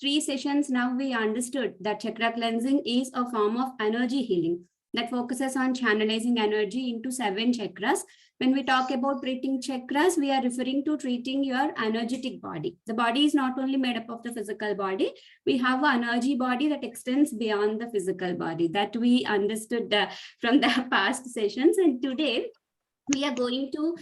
3 sessions, now we understood that chakra cleansing is a form of energy healing that focuses on channelizing energy into 7 chakras. When we talk about treating chakras, we are referring to treating your energetic body. The body is not only made up of the physical body, we have an energy body that extends beyond the physical body, that we understood from the past sessions. And today, we are going to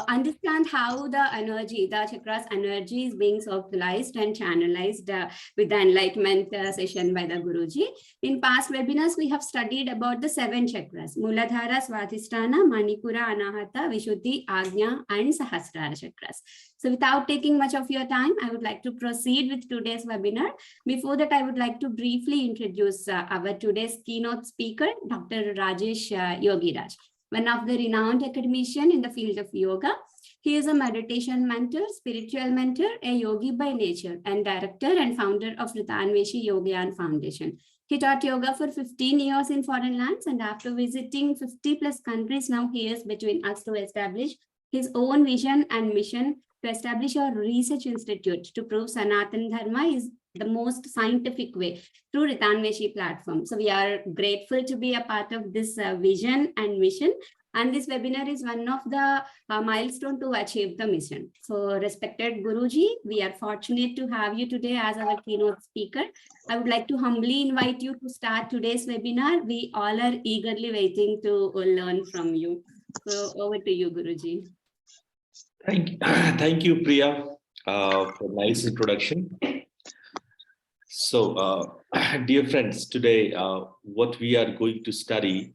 understand how the energy, the chakras energy is being circularized and channelized with the enlightenment session by the Guruji. In past webinars, we have studied about the 7 chakras: Muladhara, Swadhisthana, Manipura, Anahata, Vishuddhi, Agnya, and Sahasrara chakras. So without taking much of your time, I would like to proceed with today's webinar. Before that, I would like to briefly introduce our today's keynote speaker, Dr. Rajesh Yogiraj, one of the renowned academician in the field of yoga. He is a meditation mentor, spiritual mentor, a yogi by nature, and director and founder of Ritanveshi Yoga Foundation. He taught yoga for 15 years in foreign lands, and after visiting 50 plus countries, now he is between us to establish his own vision and mission to establish a research institute to prove Sanatana Dharma is the most scientific way through Ritanveshi platform. So we are grateful to be a part of this vision and mission. And this webinar is one of the milestone to achieve the mission. So respected Guruji, we are fortunate to have you today as our keynote speaker. I would like to humbly invite you to start today's webinar. We all are eagerly waiting to learn from you. So over to you, Guruji. Thank you, Priya, for nice introduction. So, dear friends, today what we are going to study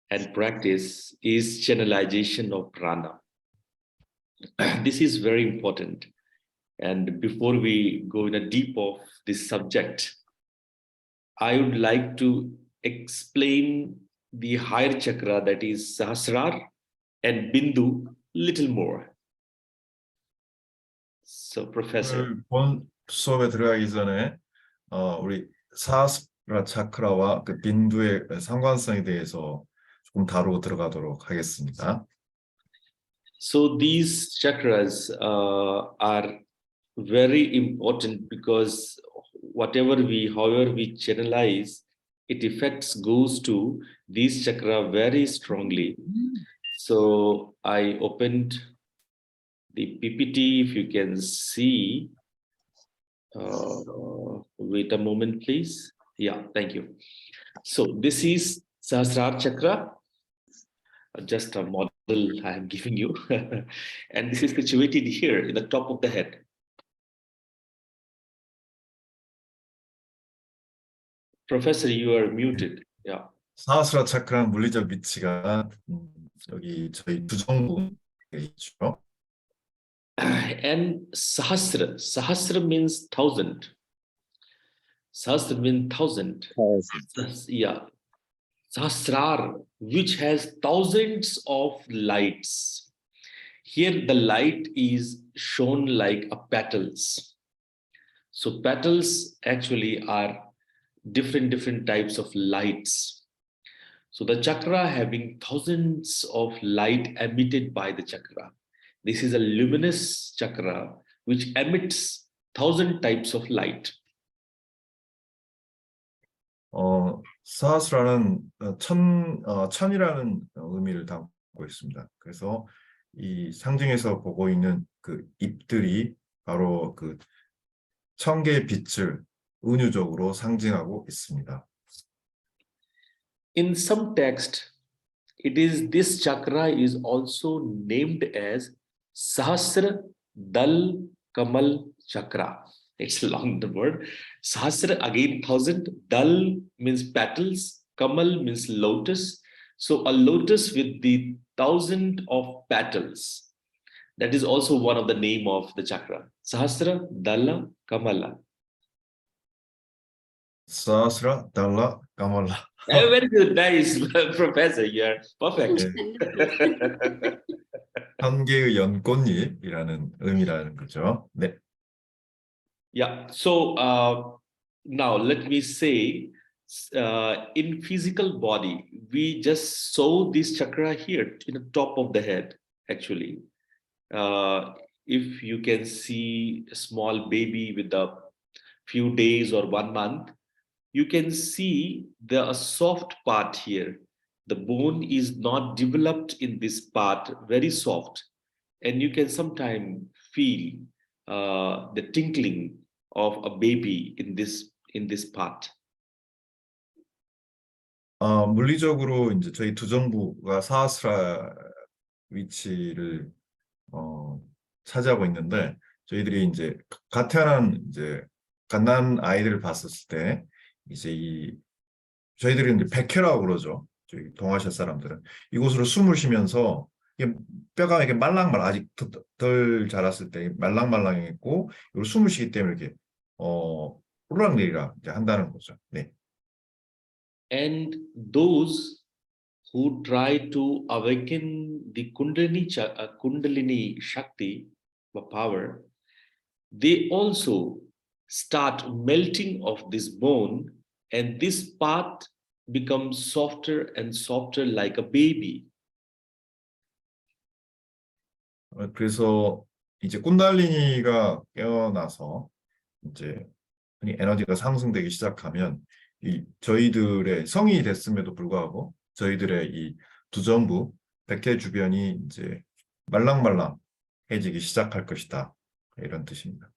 and practice is channelization of prana. This is very important. And before we go in a deep of this subject, I would like to explain the higher chakra, that is Sahasrar and Bindu, little more. So, Professor. 본 수업에 들어가기 전에 우리 사하스라 차크라와 그 빈두의 상관성에 대해서 조금 다루고 들어가도록 하겠습니다. So these chakras are very important because however we channelize, it affects goes to these chakra very strongly. So I opened the PPT, if you can see. Wait a moment, please. Yeah, thank you. So this is Sahasrara chakra, just a model I am giving you. And this is situated here in the top of the head. Professor, you are muted. Yeah. 사하스라 차크라는 물리적 위치가 여기 저희 부정부에 있죠. And Sahasra means 1,000. Sahasra means 1,000. Yeah. Sahasrar, which has thousands of lights. Here the light is shown like a petals. So petals actually are different types of lights. So the chakra having thousands of light emitted by the chakra. This is a luminous chakra which emits 1,000 types of light. 사하스라는 천이라는 의미를 담고 있습니다. 그래서 이 상징에서 보고 있는 그 잎들이 바로 그 1,000개의 빛을 은유적으로 상징하고 있습니다. In some text, this chakra is also named as Sahasra Dal Kamal Chakra. It's long, the word. Sahasra, again 1,000. Dal means petals. Kamal means lotus. So a lotus with the 1,000 of petals. That is also one of the name of the chakra. Sahasra Dala Kamala. Sahasra Dala Kamala. Very good, nice, Professor. You are perfect. 1,000개의 연꽃잎이라는 의미라는 거죠. 네. Yeah. So now let me say, in physical body, we just saw this chakra here in the top of the head. Actually, if you can see a small baby with the few days or 1 month, you can see the soft part here. The bone is not developed in this part, very soft, and you can sometimes feel the tinkling of a baby in this part. 물리적으로 이제 저희 두정부가 사하스라 위치를 차지하고 있는데 저희들이 이제 갓 태어난 이제 갓난 아이들을 봤었을 때 이제 저희들이 이제 백회라고 그러죠. 저희 동아시아 사람들은 이곳으로 숨을 쉬면서 이게 뼈가 이렇게 말랑말랑 아직 덜 자랐을 때 말랑말랑했고 이걸 숨을 쉬기 때문에 이렇게 오르락내리락 이제 한다는 거죠. 네. And those who try to awaken the Kundalini Shakti, the power, they also start melting of this bone, and this part becomes softer and softer like a baby. 그래서 이제 쿤달리니가 깨어나서 이제 에너지가 상승되기 시작하면 저희들의 성인이 됐음에도 불구하고 저희들의 이 두정부 백회 주변이 이제 말랑말랑해지기 시작할 것이다. 이런 뜻입니다.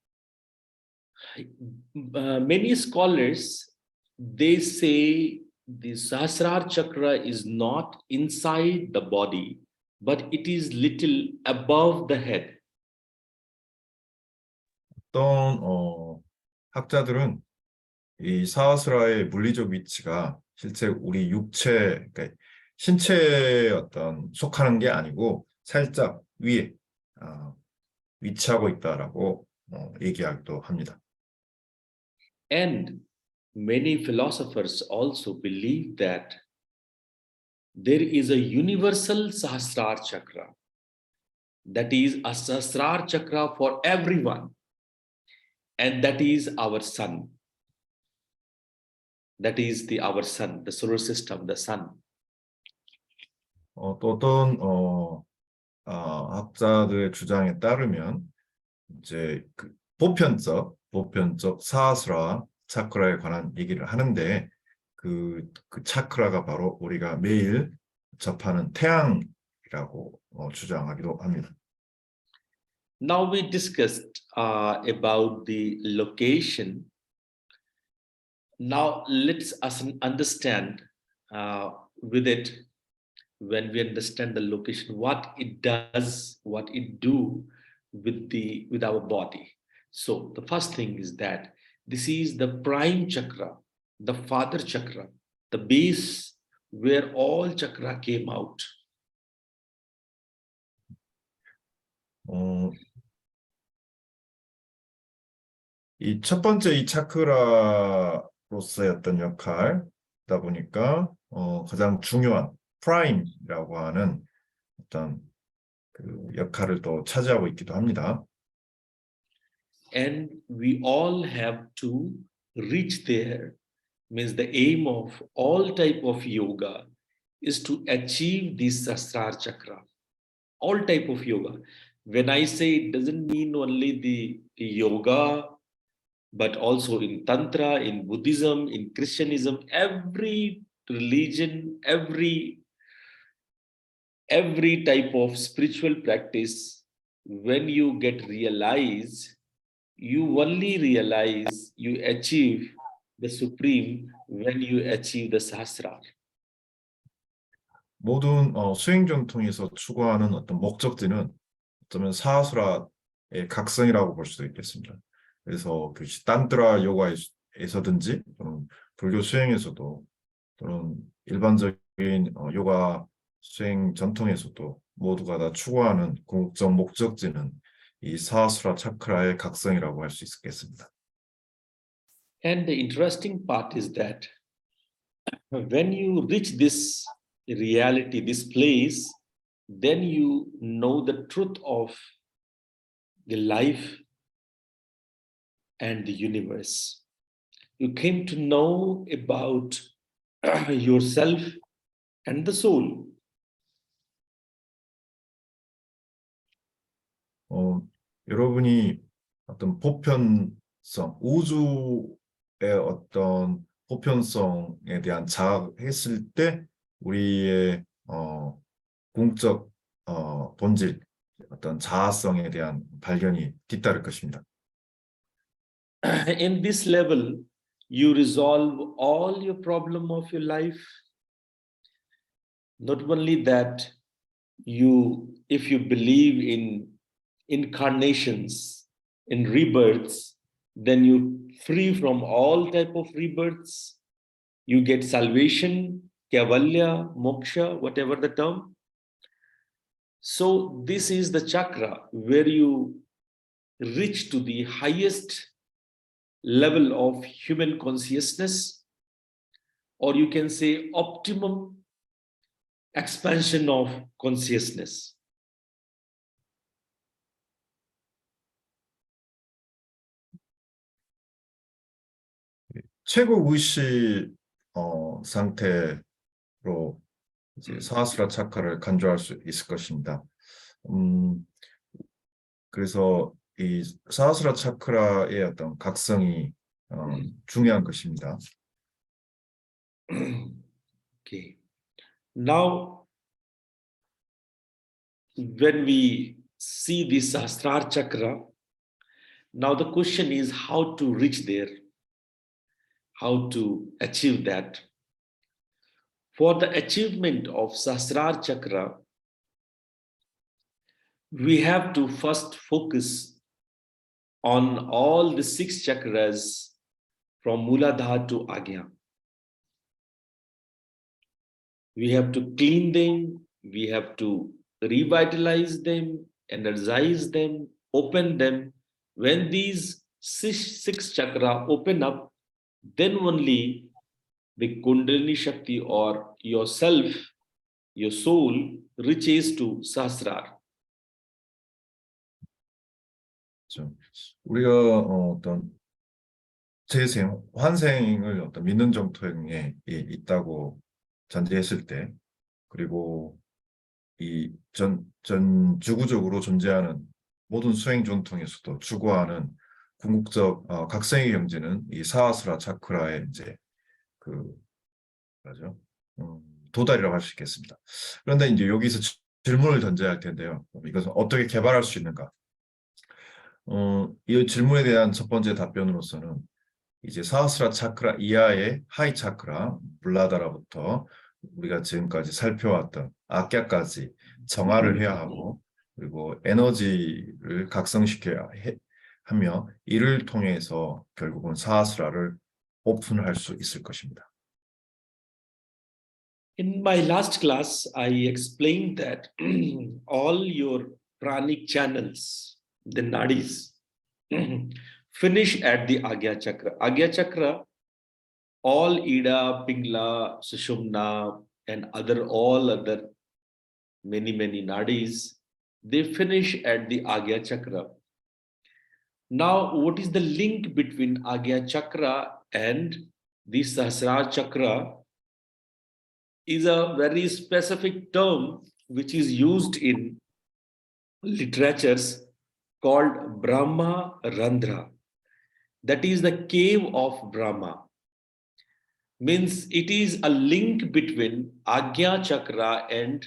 Many scholars, they say the Sahasrara chakra is not inside the body, but it is little above the head. 어떤 학자들은 이 사하스라의 물리적 위치가 실제 우리 육체, 그러니까 신체에 어떤 속하는 게 아니고 살짝 위에 위치하고 있다라고 얘기하기도 합니다. And many philosophers also believe that there is a universal Sahasrara chakra, that is a Sahasrara chakra for everyone, and that is our sun. That is our sun, the solar system, the sun. 또 어떤 학자들의 주장에 따르면 이제 그 보편적 사하스라 차크라에 관한 얘기를 하는데 그 차크라가 바로 우리가 매일 접하는 태양이라고 주장하기도 합니다. Now we discussed about the location. Now let's understand with it, when we understand the location, what it does, what it do with our body. So the first thing is that this is the prime chakra, the father chakra, the base where all chakra came out. 이 첫 번째 이 차크라로서의 어떤 역할이다 보니까 가장 중요한 프라임이라고 하는 어떤 그 역할을 또 차지하고 있기도 합니다. And we all have to reach there. Means the aim of all type of yoga is to achieve this Sahasrara chakra. All type of yoga. When I say, it doesn't mean only the yoga, but also in Tantra, in Buddhism, in Christianism, every religion, every type of spiritual practice, when you get realized, you only realize you achieve the supreme when you achieve the Sahasrara. 모든 수행 전통에서 추구하는 어떤 목적지는 어쩌면 사하스라의 각성이라고 볼 수도 있겠습니다. 그래서 그 탄트라 요가에서든지 또는 불교 수행에서도 또는 일반적인 요가 수행 전통에서도 모두가 다 추구하는 궁극적 목적지는 이 사하스라 차크라의 각성이라고 할 수 있겠습니다. And the interesting part is that when you reach this reality, this place, then you know the truth of the life and the universe. You came to know about yourself and the soul. 여러분이 어떤 보편적 우주의 어떤 보편성에 대한 자각했을 때 우리의 공적 본질, 어떤 자아성에 대한 발견이 뒤따를 것입니다. In this level, you resolve all your problem of your life. Not only that, if you believe in incarnations, in rebirths, then you free from all type of rebirths. You get salvation, kaivalya, moksha, whatever the term. So this is the chakra where you reach to the highest level of human consciousness, or you can say optimum expansion of consciousness. 최고 의식 상태로 이제 사하스라 차크라를 간주할 수 있을 것입니다. 그래서 이 사하스라 차크라의 어떤 각성이 중요한 것입니다. Okay. Now, when we see the Sahasrara chakra, now the question is how to reach there, how to achieve that. For the achievement of Sahasrara chakra, we have to first focus on all the 6 chakras from Muladhara to Agya. We have to clean them, we have to revitalize them, energize them, open them. When these six chakra open up, then only the Kundalini Shakti or yourself, your soul, reaches to Sahasrara. 우리가 어떤 재생, 환생을 어떤 믿는 정토에 있다고 전제했을 때, 그리고 이 주구적으로 존재하는 모든 수행 전통에서도 추구하는 궁극적 각성의 경지는 이 사하스라 차크라의 이제 뭐죠? 도달이라고 할 수 있겠습니다. 그런데 이제 여기서 질문을 던져야 할 텐데요. 이것은 어떻게 개발할 수 있는가? 이 질문에 대한 첫 번째 답변으로서는 이제 사하스라 차크라 이하의 하이 차크라, 블라다라부터 우리가 지금까지 살펴왔던 악야까지 정화를 해야 하고, 그리고 에너지를 각성시켜야 하며, 이를 통해서 결국은 사하스라를 오픈할 수 있을 것입니다. In my last class, I explained that all your pranic channels, the nadis, finish at the Agya Chakra. Agya Chakra, all Ida, Pingla, Sushumna, and all other many nadis, they finish at the Agya Chakra. Now, what is the link between Agya Chakra and the Sahasrara Chakra is a very specific term which is used in literatures called Brahma Randhra. That is the cave of Brahma. Means it is a link between Agya Chakra and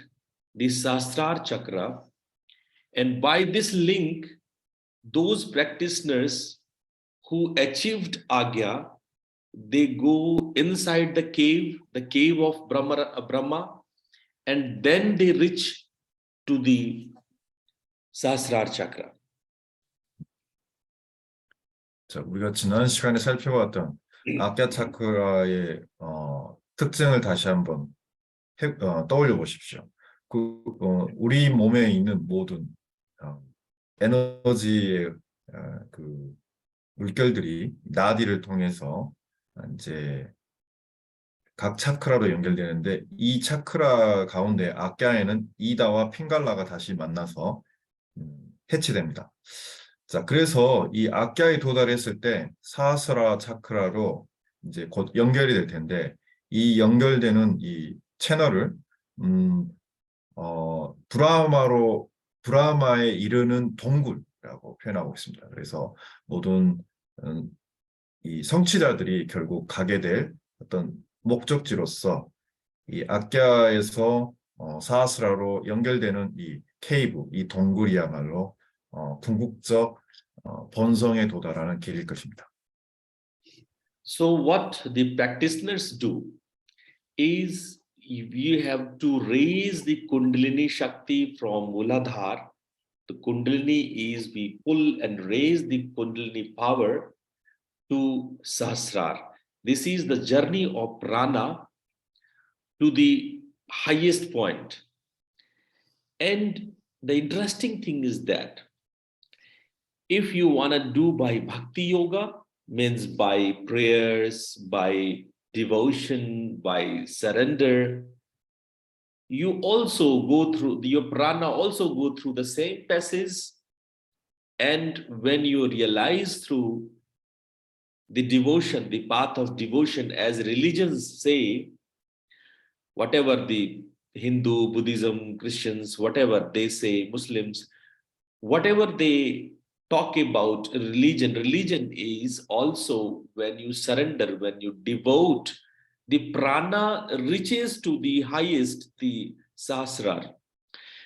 the Sahasrara Chakra. And by this link, those practitioners who achieved Agya, they go inside the cave of Brahma, and then they reach to the Sahasrara Chakra. 자, 우리가 지난 시간에 살펴봤던 악야 차크라의 특징을 다시 한번 떠올려 보십시오. 우리 몸에 있는 모든 에너지의 물결들이 나디를 통해서 이제 각 차크라로 연결되는데, 이 차크라 가운데 악야에는 이다와 핑갈라가 다시 만나서 해체됩니다. 자, 그래서 이 악야에 도달했을 때 사하스라 차크라로 이제 곧 연결이 될 텐데, 이 연결되는 이 채널을 브라마에 이르는 동굴이라고 표현하고 있습니다. 그래서 모든 이 성취자들이 결국 가게 될 어떤 목적지로서 이 아꺄에서 사하스라로 연결되는 이 케이브, 이 동굴이야말로 궁극적 본성에 도달하는 길일 것입니다. So what the practitioners do is you have to raise the Kundalini Shakti from Muladhara. The Kundalini is we pull and raise the Kundalini power to Sahasrar. This is the journey of Prana to the highest point. And the interesting thing is that if you want to do by Bhakti Yoga, means by prayers, by devotion, by surrender, you also go through, your prana also go through the same passage. And when you realize through the devotion, the path of devotion, as religions say, whatever the Hindu, Buddhism, Christians, whatever they say, Muslims, whatever they talk about religion, religion is also when you surrender, when you devote, the prana reaches to the highest, the sahasrar.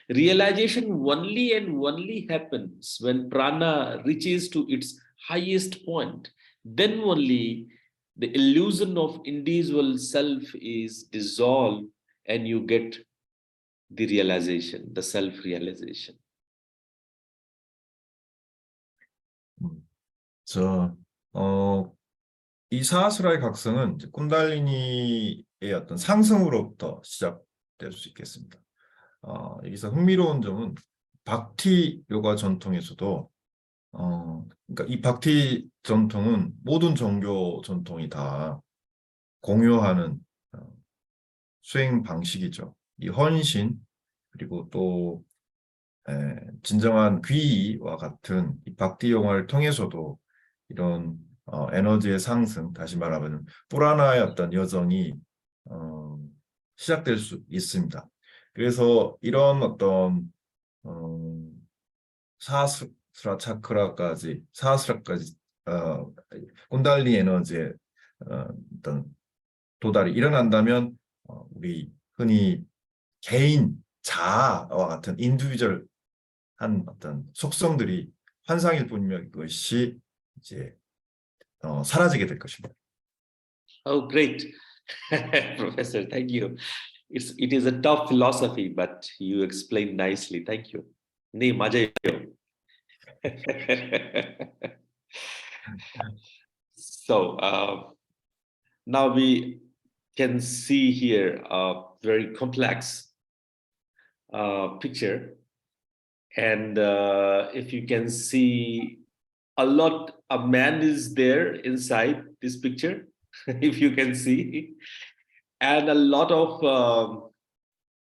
Realization only and only happens when prana reaches to its highest point. Then only the illusion of individual self is dissolved and you get the realization, the self-realization. 이 사하스라의 각성은 이제 쿤달리니의 어떤 상승으로부터 시작될 수 있겠습니다. 여기서 흥미로운 점은 박티 요가 전통에서도 그러니까 이 박티 전통은 모든 종교 전통이 다 공유하는 수행 방식이죠. 이 헌신 그리고 또 진정한 귀의와 같은 이 박티 용화를 통해서도 이런 에너지의 상승, 다시 말하면 프라나의 어떤 여정이 시작될 수 있습니다. 그래서 이런 어떤 사하스라 차크라까지 쿤달리 에너지의 어떤 도달이 일어난다면 우리 흔히 개인 자아와 같은 인디비주얼한 어떤 속성들이 환상일 뿐이며 그것이 이제 사라지게 될 것입니다. Oh, great. Professor, thank you. It is a tough philosophy, but you explained nicely. Thank you. 네, 맞아요. So now we can see here a very complex picture. And if you can see a man is there inside this picture, if you can see, and a lot of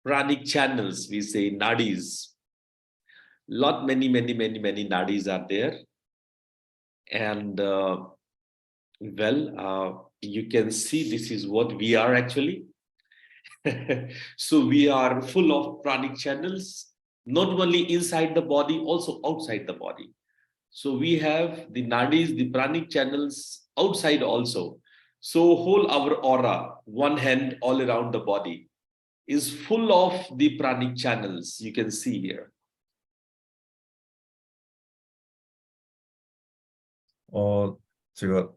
pranic channels, we say nadis. Many nadis are there. And you can see this is what we are actually. So we are full of pranic channels, not only inside the body, also outside the body. So we have the nadis, the pranic channels outside also. So whole our aura, one hand all around the body, is full of the pranic channels. You can see here. 제가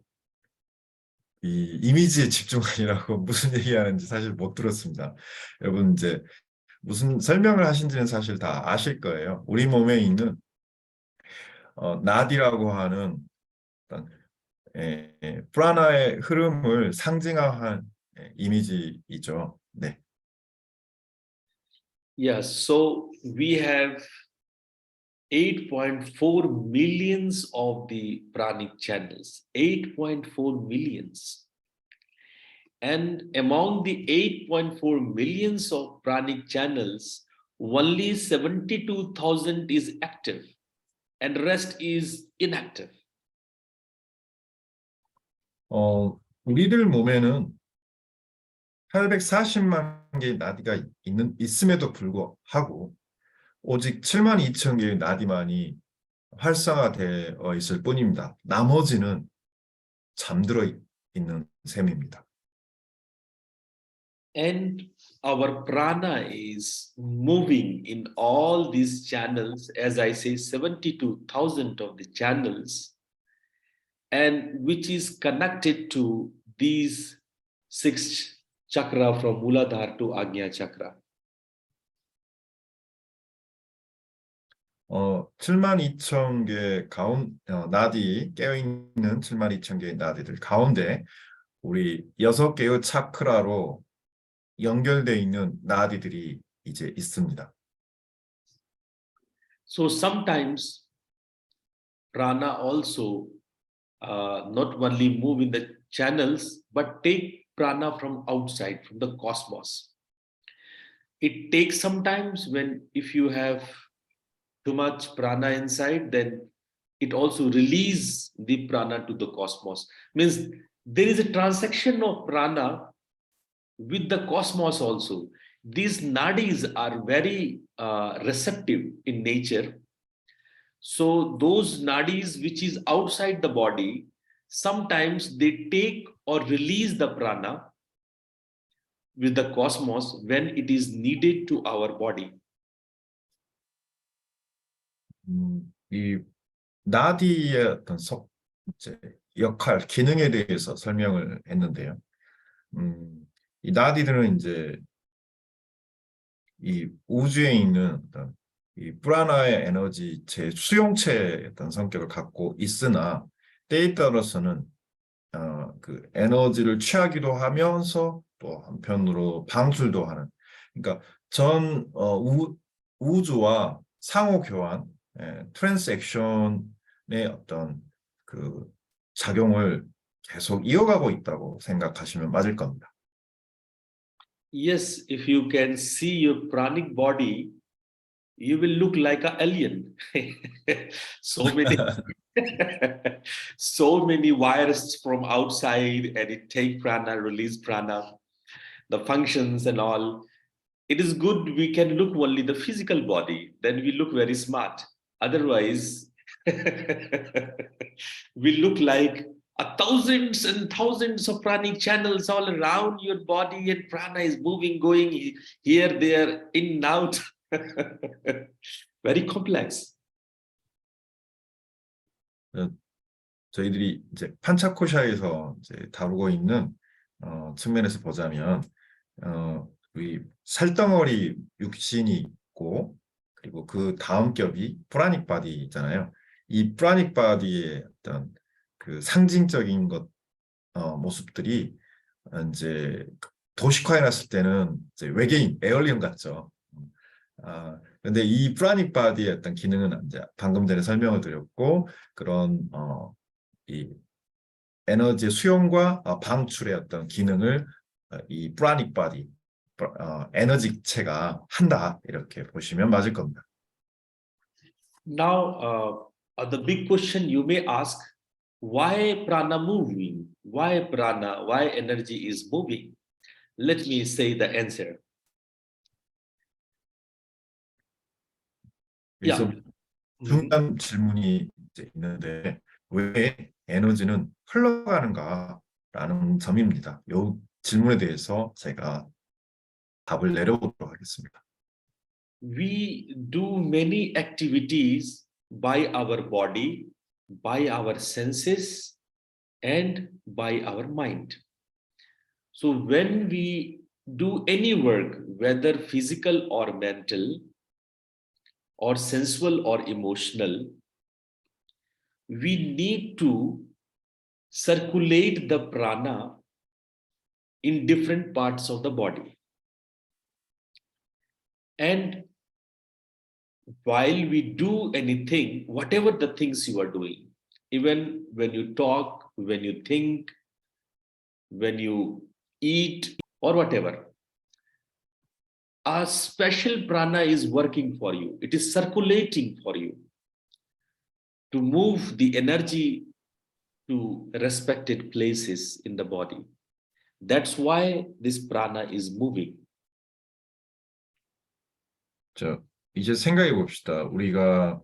이 이미지에 집중하느라고 무슨 얘기하는지 사실 못 들었습니다. 여러분 이제 무슨 설명을 하신지는 사실 다 아실 거예요. 우리 몸에 있는 나디라고 하는 어떤 프라나의 흐름을 상징화한 이미지이죠. 네. Yes, so we have 8.4 millions of the pranic channels, 8.4 millions. And among the 8.4 millions of pranic channels, only 72,000 is active and rest is inactive. 우리들 몸에는 840만 개의 나디가 있음에도 불구하고 오직 7만 2천 개의 나디만이 활성화되어 있을 뿐입니다. 나머지는 잠들어 있는 셈입니다. And our prana is moving in all these channels, as I say, 72,000 of the channels, and which is connected to these 6 chakra from Muladhara to Agnya chakra. 72,000개 나디, 깨어있는 72,000개의 나디들 가운데 우리 6개의 차크라로 연결되어 있는 나디들이 이제 있습니다. So sometimes prana also not only move in the channels, but take prana from outside, from the cosmos. It takes sometimes when if you have too much prana inside, then it also release the prana to the cosmos. Means there is a transaction of prana with the cosmos also. These nadis are very receptive in nature. So those nadis which is outside the body, sometimes they take or release the prana with the cosmos when it is needed to our body. 이 나디의 어떤 이제 역할, 기능에 대해서 설명을 했는데요. 이 나디들은 이제 이 우주에 있는 어떤 이 프라나의 에너지체, 수용체의 어떤 성격을 갖고 있으나 때에 따라서는 그 에너지를 취하기도 하면서 또 한편으로 방출도 하는, 그러니까 전 우주와 상호 교환, 트랜스액션의 어떤 그 작용을 계속 이어가고 있다고 생각하시면 맞을 겁니다. Yes, if you can see your pranic body, you will look like an alien. So many, so many wires from outside, and it take prana, release prana, the functions and all. It is good we can look only the physical body, then we look very smart. Otherwise, we look like thousands and thousands of pranic channels all around your body, and prana is moving, going here, there, in and out. Very complex. 저희들이 이제 판차코샤에서 이제 다루고 있는 측면에서 보자면 이 살덩어리 육신이 있고, 그리고 그 다음 겹이 프라닉 바디 있잖아요. 이 프라닉 바디의 어떤 그 상징적인 모습들이 이제 도식화해놨을 때는 이제 외계인, 에얼리언 같죠. 근데 이 프라닉 바디의 어떤 기능은 이제 방금 전에 설명을 드렸고, 그런 이 에너지 수용과 방출의 어떤 기능을 이 프라닉 바디, 에너지체가 한다, 이렇게 보시면 맞을 겁니다. Now, the big question you may ask, why prana moving? Why prana? Why energy is moving? Let me say the answer. 그래서 중요한 질문이 이제 있는데, 왜 에너지는 흘러가는가라는 점입니다. 이 질문에 대해서 제가 답을 내려보도록 하겠습니다. We do many activities by our body, by our senses, and by our mind. So when we do any work, whether physical or mental, or sensual or emotional, we need to circulate the prana in different parts of the body. And while we do anything, whatever the things you are doing, even when you talk, when you think, when you eat, or whatever, a special prana is working for you. It is circulating for you to move the energy to respected places in the body. That's why this prana is moving. 자, 이제 생각해 봅시다. 우리가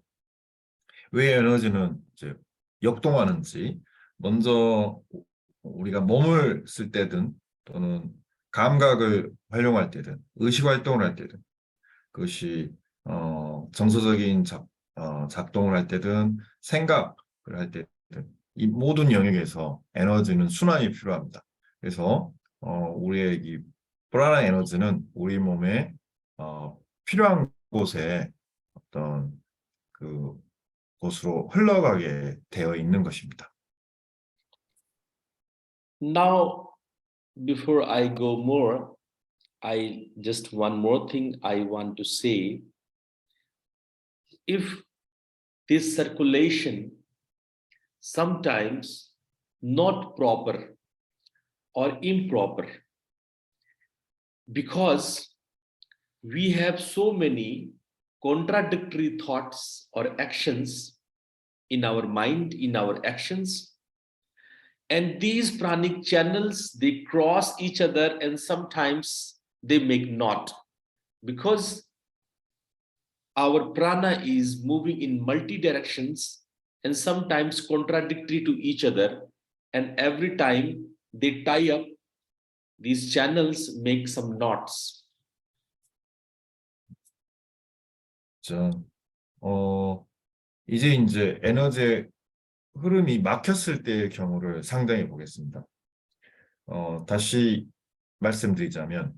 왜 에너지는 이제 역동하는지, 먼저 우리가 몸을 쓸 때든 또는 감각을 활용할 때든 의식 활동을 할 때든 그것이 정서적인 작동을 할 때든 생각을 할 때든 이 모든 영역에서 에너지는 순환이 필요합니다. 그래서 우리의 이 프라나 에너지는 우리 몸에 필요한 곳에 어떤 그 곳으로 흘러가게 되어 있는 것입니다. Now, before I go more, I just one more thing I want to say. If this circulation sometimes not proper or improper, because we have so many contradictory thoughts or actions in our mind, in our actions, and these pranic channels, they cross each other and sometimes they make knot, because our prana is moving in multi directions and sometimes contradictory to each other, and every time they tie up, these channels make some knots. 이제 에너지의 흐름이 막혔을 때의 경우를 상정해 보겠습니다. 다시 말씀드리자면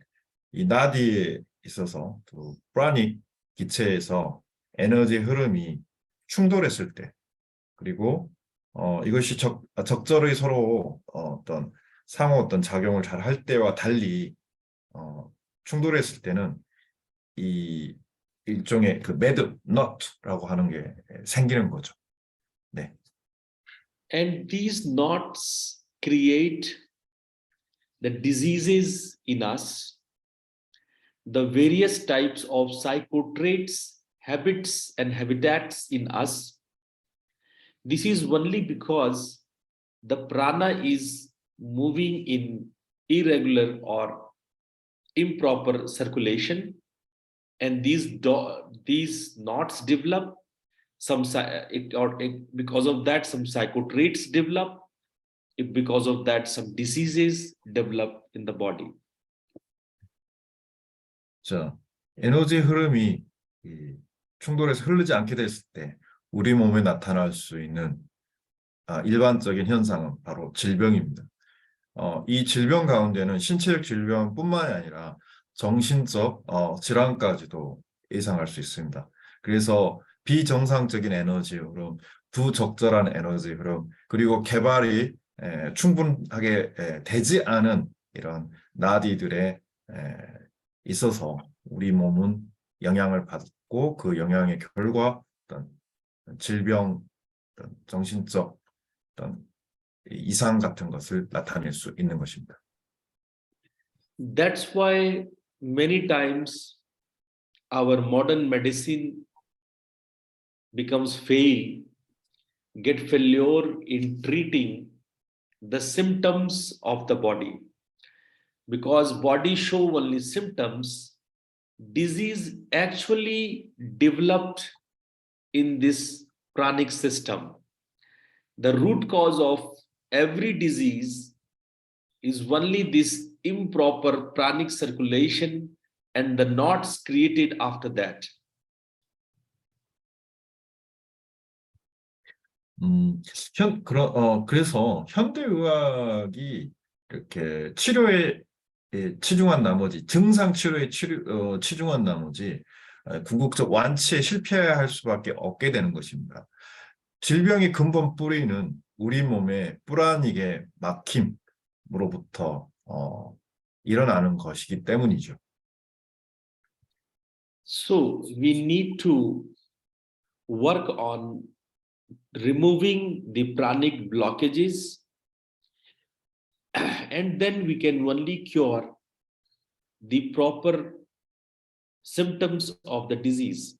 이 나디에 있어서 그 프라닉 기체에서 에너지 흐름이 충돌했을 때 그리고 이것이 적절히 서로 어떤 상호 어떤 작용을 잘 할 때와 달리 충돌했을 때는 이 일종의 그 매듭, not라고 하는 게 생기는 거죠. 네. And these knots create the diseases in us, the various types of psychotraits, habits, and habitats in us. This is only because the prana is moving in irregular or improper circulation, and these knots develop. Because of that, some psychotraits develop. Because of that, some diseases develop in the body. 자, 에너지 흐름이 충돌해서 흐르지 않게 됐을 때 우리 몸에 나타날 수 있는 일반적인 현상은 바로 질병입니다. 이 질병 가운데는 신체적 질병뿐만이 아니라 정신적 질환까지도 예상할 수 있습니다. 그래서 비정상적인 에너지 흐름, 부적절한 에너지 흐름, 그리고 개발이 충분하게 되지 않은 이런 나디들에 있어서 우리 몸은 영향을 받고 그 영향의 결과 어떤 질병, 어떤 정신적 어떤 이상 같은 것을 나타낼 수 있는 것입니다. That's why many times our modern medicine becomes get failure in treating the symptoms of the body. Because body show only symptoms, disease actually developed in this pranic system. The root cause of every disease is only this improper pranic circulation and the knots created after that. 그래서 현대의학이 이렇게 치료에 치중한 나머지 증상 치료에 치중한 나머지 궁극적 완치에 실패할 수밖에 없게 되는 것입니다. 질병의 근본 뿌리는 우리 몸의 불안익의 막힘으로부터 일어나는 것이기 때문이죠. So we need to work on removing the pranic blockages, and then we can only cure the proper symptoms of the disease.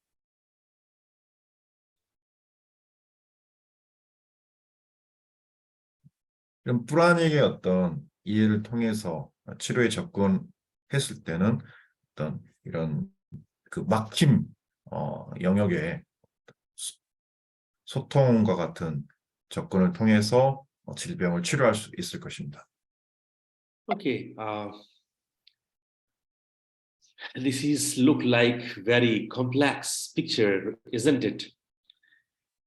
그럼 불안익의 어떤 이해를 통해서 치료에 접근했을 때는 어떤 이런 그 막힘 영역에 소통과 같은 접근을 통해서 질병을 치료할 수 있을 것입니다. Okay. This is look like very complex picture, isn't it?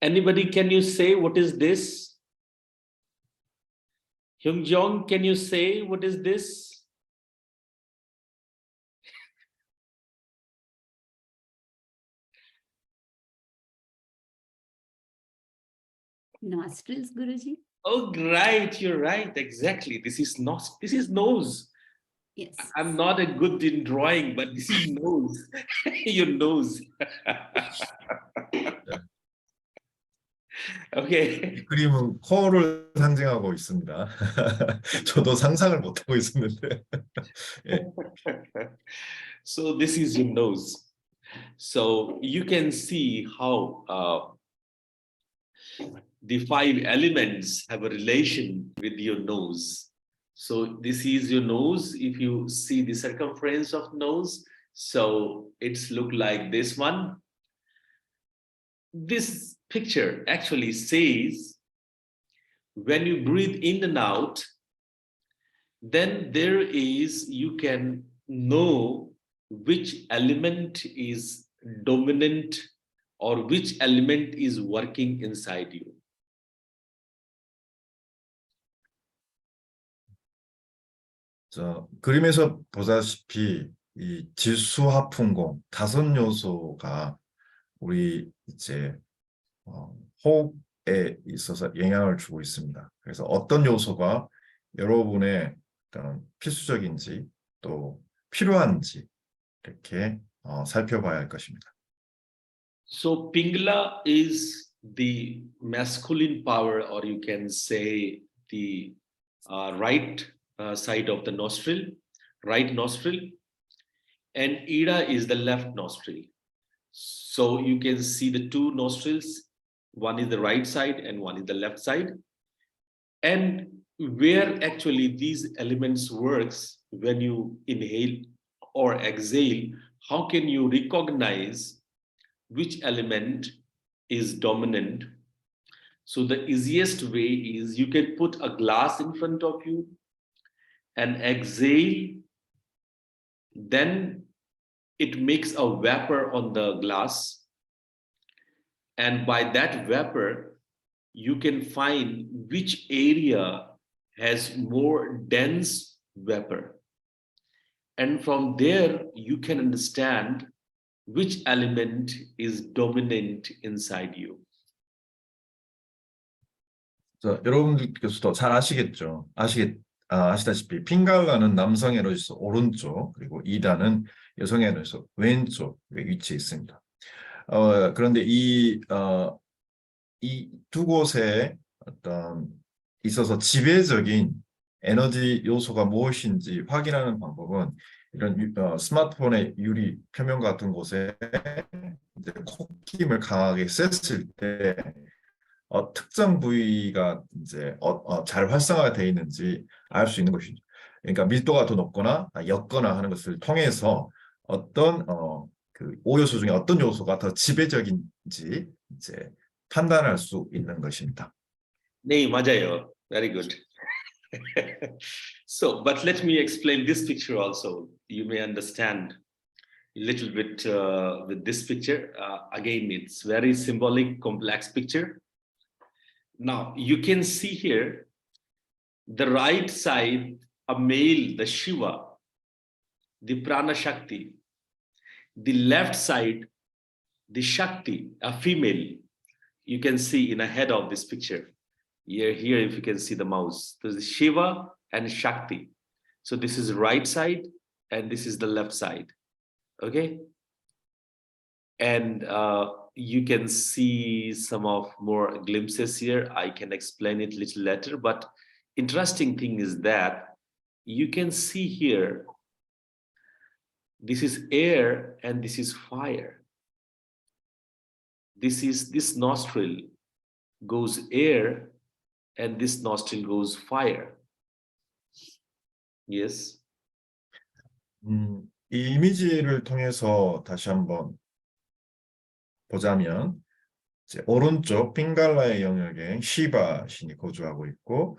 Anybody, can you say what is this? Hyung Jong, can you say what is this? Nostrils, Guruji. Oh, right, you're right. Exactly. This is nose. Yes. I'm not a good in drawing, but this is nose. Your nose. Okay. 이 그림은 코를 상징하고 있습니다. 저도 상상을 못하고 있었는데. 예. So this is your nose. So you can see how the 5 elements have a relation with your nose. So this is your nose. If you see the circumference of nose, so it's look like this one. This picture actually says when you breathe in and out, then you can know which element is dominant or which element is working inside you. 그림에서 보다시피 이 질수화풍공 5 요소가 우리 이제 호흡에 있어서 영향을 주고 있습니다. 그래서 어떤 요소가 여러분의 어떤 필수적인지 또 필요한지 이렇게 살펴봐야 할 것입니다. So Pingala is the masculine power, or you can say the right side of the nostril, right nostril, and Ida is the left nostril. So you can see the 2 nostrils, one is the right side and one is the left side. And where actually these elements works when you inhale or exhale, how can you recognize which element is dominant? So the easiest way is you can put a glass in front of you and exhale, then it makes a vapor on the glass, and by that vapor you can find which area has more dense vapor, and from there you can understand which element is dominant inside you. 여러분들께서도 잘 아시겠죠? 아시다시피 핑갈라는 남성 에너지소 오른쪽, 그리고 이다는 여성 에너지소 왼쪽에 위치해 있습니다. 그런데 이 두 곳에 어떤 있어서 지배적인 에너지 요소가 무엇인지 확인하는 방법은 이런 스마트폰의 유리 표면 같은 곳에 이제 콧김을 강하게 쐈을 때 특정 부위가 이제 잘 활성화가 되어 있는지 알 수 있는 것이죠. 그러니까 밀도가 더 높거나 옅거나 하는 것을 통해서 어떤 그 5요소 중에 어떤 요소가 더 지배적인지 이제 판단할 수 있는 것입니다. 네, 맞아요. Very good. So, but let me explain this picture also. You may understand a little bit with this picture. Again, it's very symbolic, complex picture. Now, you can see here, the right side, a male, the Shiva, the Prana Shakti. The left side, the Shakti, a female. You can see in the head of this picture. Here, if you can see the mouse, there's Shiva and Shakti. So this is right side and this is the left side. Okay. And you can see some of more glimpses here. I can explain it a little later, but interesting thing is that you can see here, this is air and this is fire. This nostril goes air and this nostril goes fire. Yes. 이 이미지를 통해서 다시 한번 보자면 이제 오른쪽 핑갈라의 영역에 시바 신이 거주하고 있고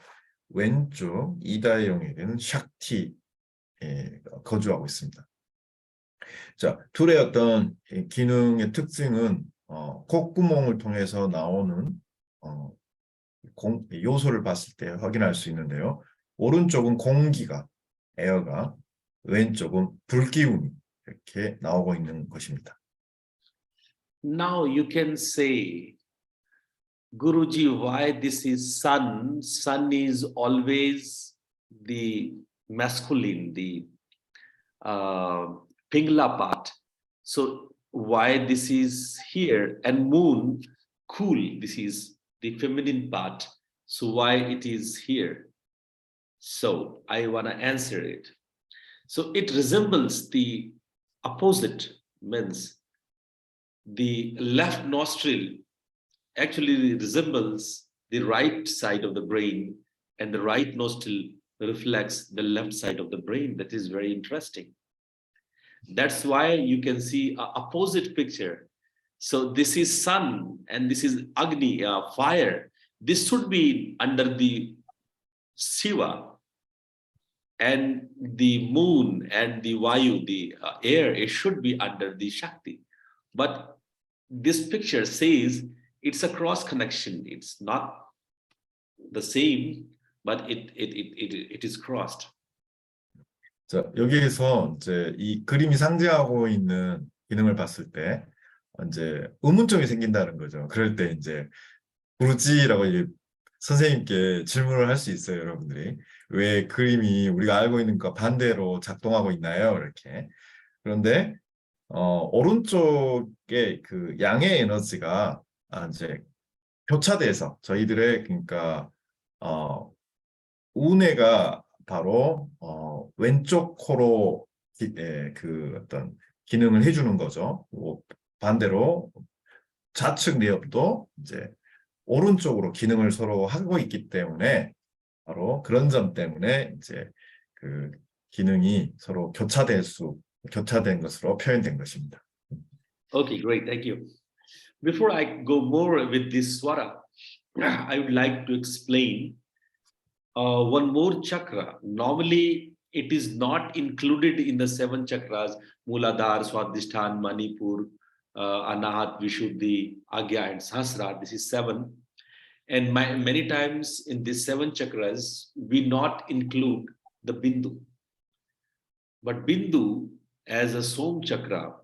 왼쪽 이다의 영역에는 샥티 거주하고 있습니다. 자, 둘의 어떤 기능의 특징은 콧구멍을 통해서 나오는 요소를 봤을 때 확인할 수 있는데요. 오른쪽은 공기가, 에어가, 왼쪽은 불기운이 이렇게 나오고 있는 것입니다. Now you can say, Guruji, why this is sun? Sun is always the masculine, the Pingla part. So why this is here? And moon, cool, this is the feminine part. So why it is here? So I want to answer it. So it resembles the opposite, means the left nostril actually resembles the right side of the brain, and the right nostril reflects the left side of the brain. That is very interesting. That's why you can see an opposite picture. So this is sun and this is Agni, fire. This should be under the Shiva, and the moon and the Vayu, the air, it should be under the Shakti. But this picture says it's a cross connection. It's not the same, but it is crossed. 자, 여기에서 이제 이 그림이 상징하고 있는 기능을 봤을 때 이제 의문점이 생긴다는 거죠. 그럴 때 이제 구루지라고 이제 선생님께 질문을 할 수 있어요, 여러분들이. 왜 그림이 우리가 알고 있는 것과 반대로 작동하고 있나요? 이렇게. 그런데 오른쪽에 그 양의 에너지가 이제 교차돼서 저희들의 그러니까 운해가 바로 왼쪽 코로 그 어떤 기능을 해주는 거죠. 반대로 좌측 뇌엽도 이제 오른쪽으로 기능을 서로 하고 있기 때문에 바로 그런 점 때문에 이제 그 기능이 서로 교차된 것으로 표현된 것입니다. Okay, great, thank you. Before I go more with this swara, I would like to explain one more chakra. Normally, it is not included in the 7 chakras: Muladhara, Swadhisthana, Manipur, Anahat, Vishuddhi, Agya, and Sahasrara. This is 7. And many times in these 7 chakras, we not include the Bindu. But Bindu, as a Som chakra,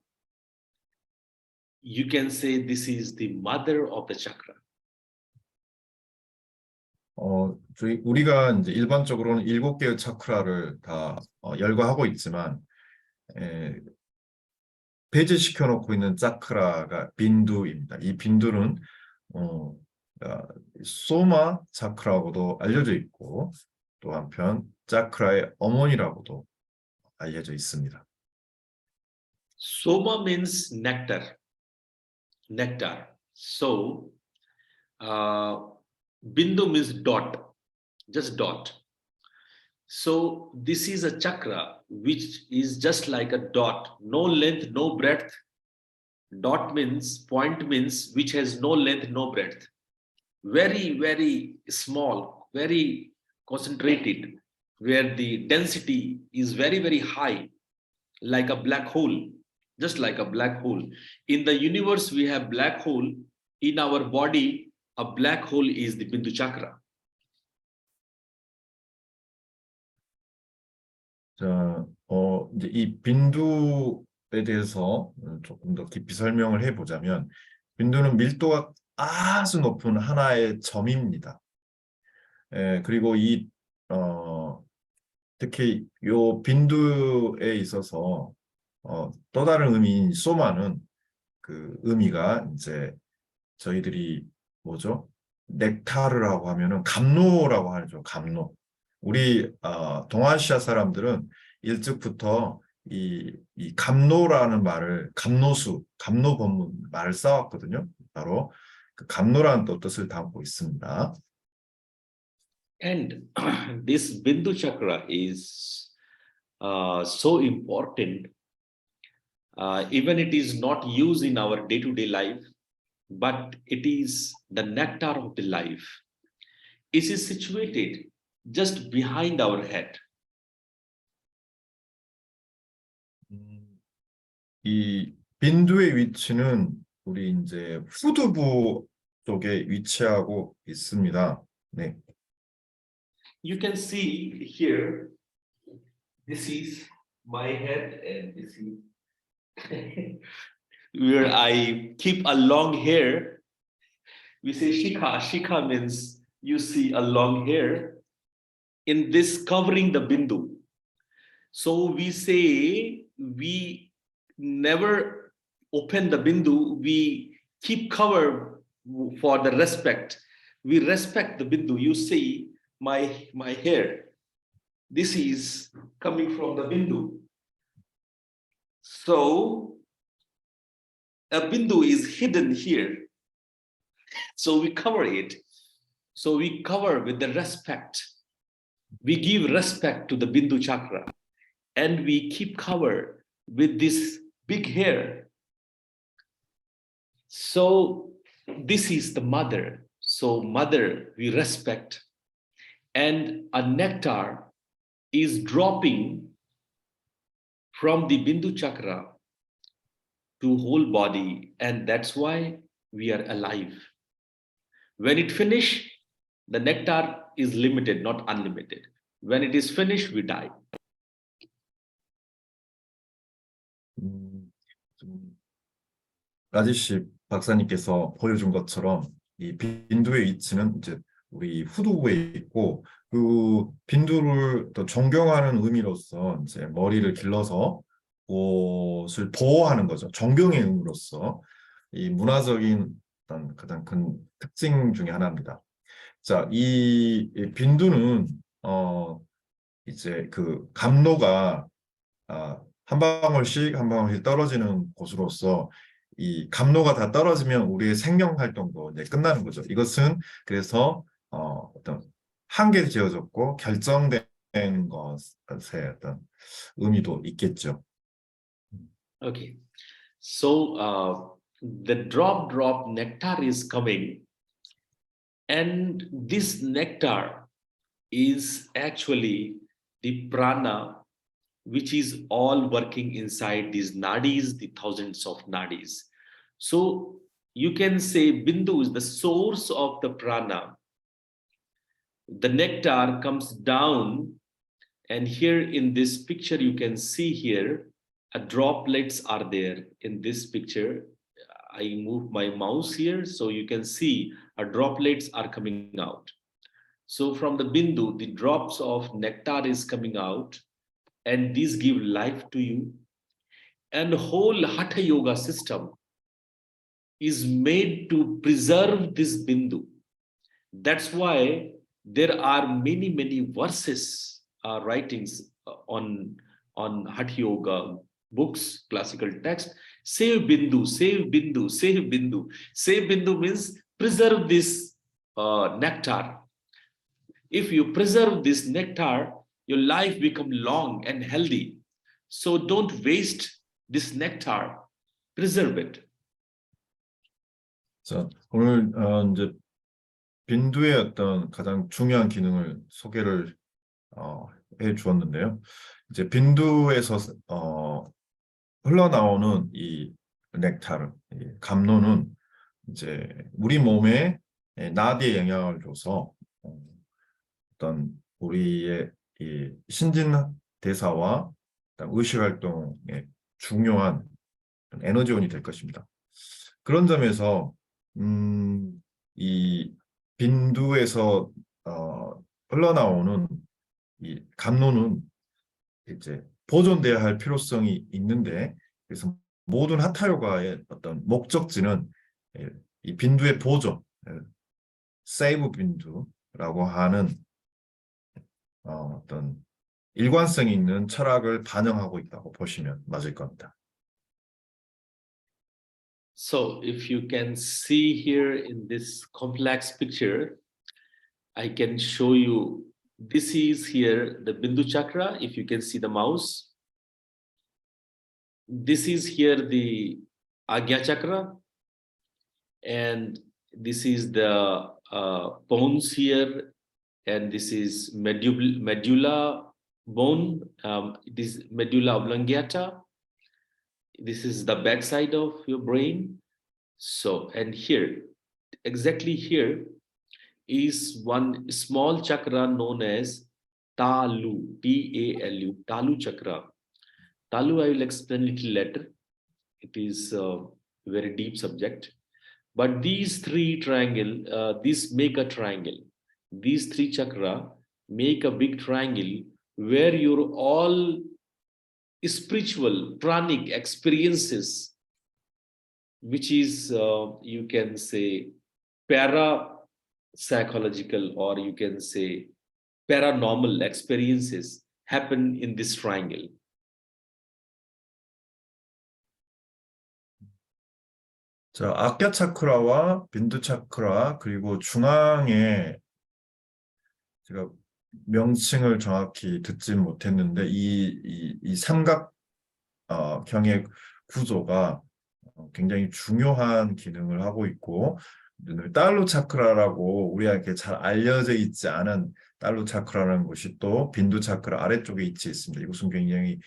you can say this is the mother of the chakra. 우리가 이제 일반적으로는 7개의 차크라를 다 열거하고 있지만 배제시켜 놓고 있는 차크라가 빈두입니다. 이 빈두는 소마 차크라고도 알려져 있고 또 한편 차크라의 어머니라고도 알려져 있습니다. Soma means nectar. Nectar. So, Bindu means dot, just dot. So this is a chakra which is just like a dot, no length, no breadth. Dot means, point means which has no length, no breadth. Very, very small, very concentrated, where the density is very, very high, like a black hole, just like a black hole. In the universe, we have black hole. In our body, a black hole is the Bindu chakra. 자, 이제 이 빈두에 대해서 조금 더 깊이 설명을 해보자면, 빈두는 밀도가 아주 높은 하나의 점입니다. 그리고 특히 요 빈두에 있어서 또 다른 의미인 소마는 그 의미가 이제 저희들이 뭐죠? 넥타르라고 하면은 감로라고 하죠. 감로. 우리 동아시아 사람들은 일찍부터 이 감로라는 말을 감노수, 감노법문 말을 써왔거든요. 바로 그 감노라는 또 뜻을 담고 있습니다. And this Bindu chakra is so important. Even it is not used in our day-to-day life, but it is the nectar of the life. It is situated just behind our head. 이 빈두의 위치는 우리 이제 후두부 쪽에 위치하고 있습니다. 네. You can see here, this is my head and this is where I keep a long hair. We say shikha. Shikha means you see a long hair in this covering the bindu. So we say we never open the bindu, we keep cover for the respect. We respect the bindu. You see my hair. This is coming from the bindu. So a bindu is hidden here. So we cover it. So we cover with the respect. We give respect to the bindu chakra. And we keep cover with this big hair. So this is the mother. So mother, we respect. And a nectar is dropping from the bindu chakra to whole body. And that's why we are alive. When it finishes, the nectar is limited, not unlimited. When it is finished, we die. 라지씨 박사님께서 보여준 것처럼 이 빈두의 위치는 이제 우리 후두부에 있고 그 빈두를 또 존경하는 의미로서 이제 머리를 길러서 옷을 보호하는 거죠. 존경의 의미로서 이 문화적인 어떤 가장 큰 특징 중에 하나입니다. 자, 이 빈두는 이제 그 감로가 한 방울씩 한 방울씩 떨어지는 곳으로서 이 감로가 다 떨어지면 우리의 생명 활동도 이제 끝나는 거죠. 이것은 그래서 어떤 한계 지어졌고 결정된 것의 어떤 의미도 있겠죠. Okay, so the drop nectar is coming, and this nectar is actually the prana, which is all working inside these nadis, the thousands of nadis. So you can say bindu is the source of the prana. The nectar comes down, and here in this picture you can see here droplets are there in this picture. I move my mouse here, so you can see droplets are coming out. So from the bindu, the drops of nectar is coming out, and these give life to you. And the whole Hatha Yoga system is made to preserve this bindu. That's why there are many verses, writings on Hatha Yoga books, classical text. Save bindu, save bindu, save bindu. Save bindu means preserve this nectar. If you preserve this nectar, your life become long and healthy. So don't waste this nectar. Preserve it. 자, 오늘 이제 빈두의 어떤 가장 중요한 기능을 소개를 해 주었는데요. 이제 빈두에서 흘러나오는 이 넥타르, 이 감로는 이제 우리 몸에 나디에 영향을 줘서 어떤 우리의 이 신진 대사와 의식 활동에 중요한 에너지원이 될 것입니다. 그런 점에서 이 빈두에서 흘러나오는 이 감로는 이제 보존돼야 할 필요성이 있는데, 그래서 모든 하타요가의 어떤 목적지는 이 빈두의 보존, 세이브 빈두라고 하는 어떤 일관성이 있는 철학을 반영하고 있다고 보시면 맞을 겁니다. So if you can see here in this complex picture, I can show you, this is here the Bindu chakra, if you can see the mouse. This is here the Agya chakra, and this is the bones here, and this is medulla bone. It is medulla oblongata. This is the backside of your brain. So, and here, exactly here, is one small chakra known as Talu, T-A-L-U, Talu chakra. Talu, I will explain a little later. It is a very deep subject. But these three triangle, these make a triangle. These three chakra make a big triangle where your all spiritual, pranic experiences, which is, you can say, para-psychological, or you can say paranormal experiences happen in this triangle. 자, 악야 차크라와 빈두 차크라 그리고 중앙에 제가 명칭을 정확히 듣지 못했는데 이 삼각 경의 구조가 굉장히 중요한 기능을 하고 있고, 달로 차크라라고 우리에게 잘 알려져 있지 않은 달로 차크라라는 것이 또 빈두 차크라 아래쪽에 위치해 있습니다. 이것은 굉장히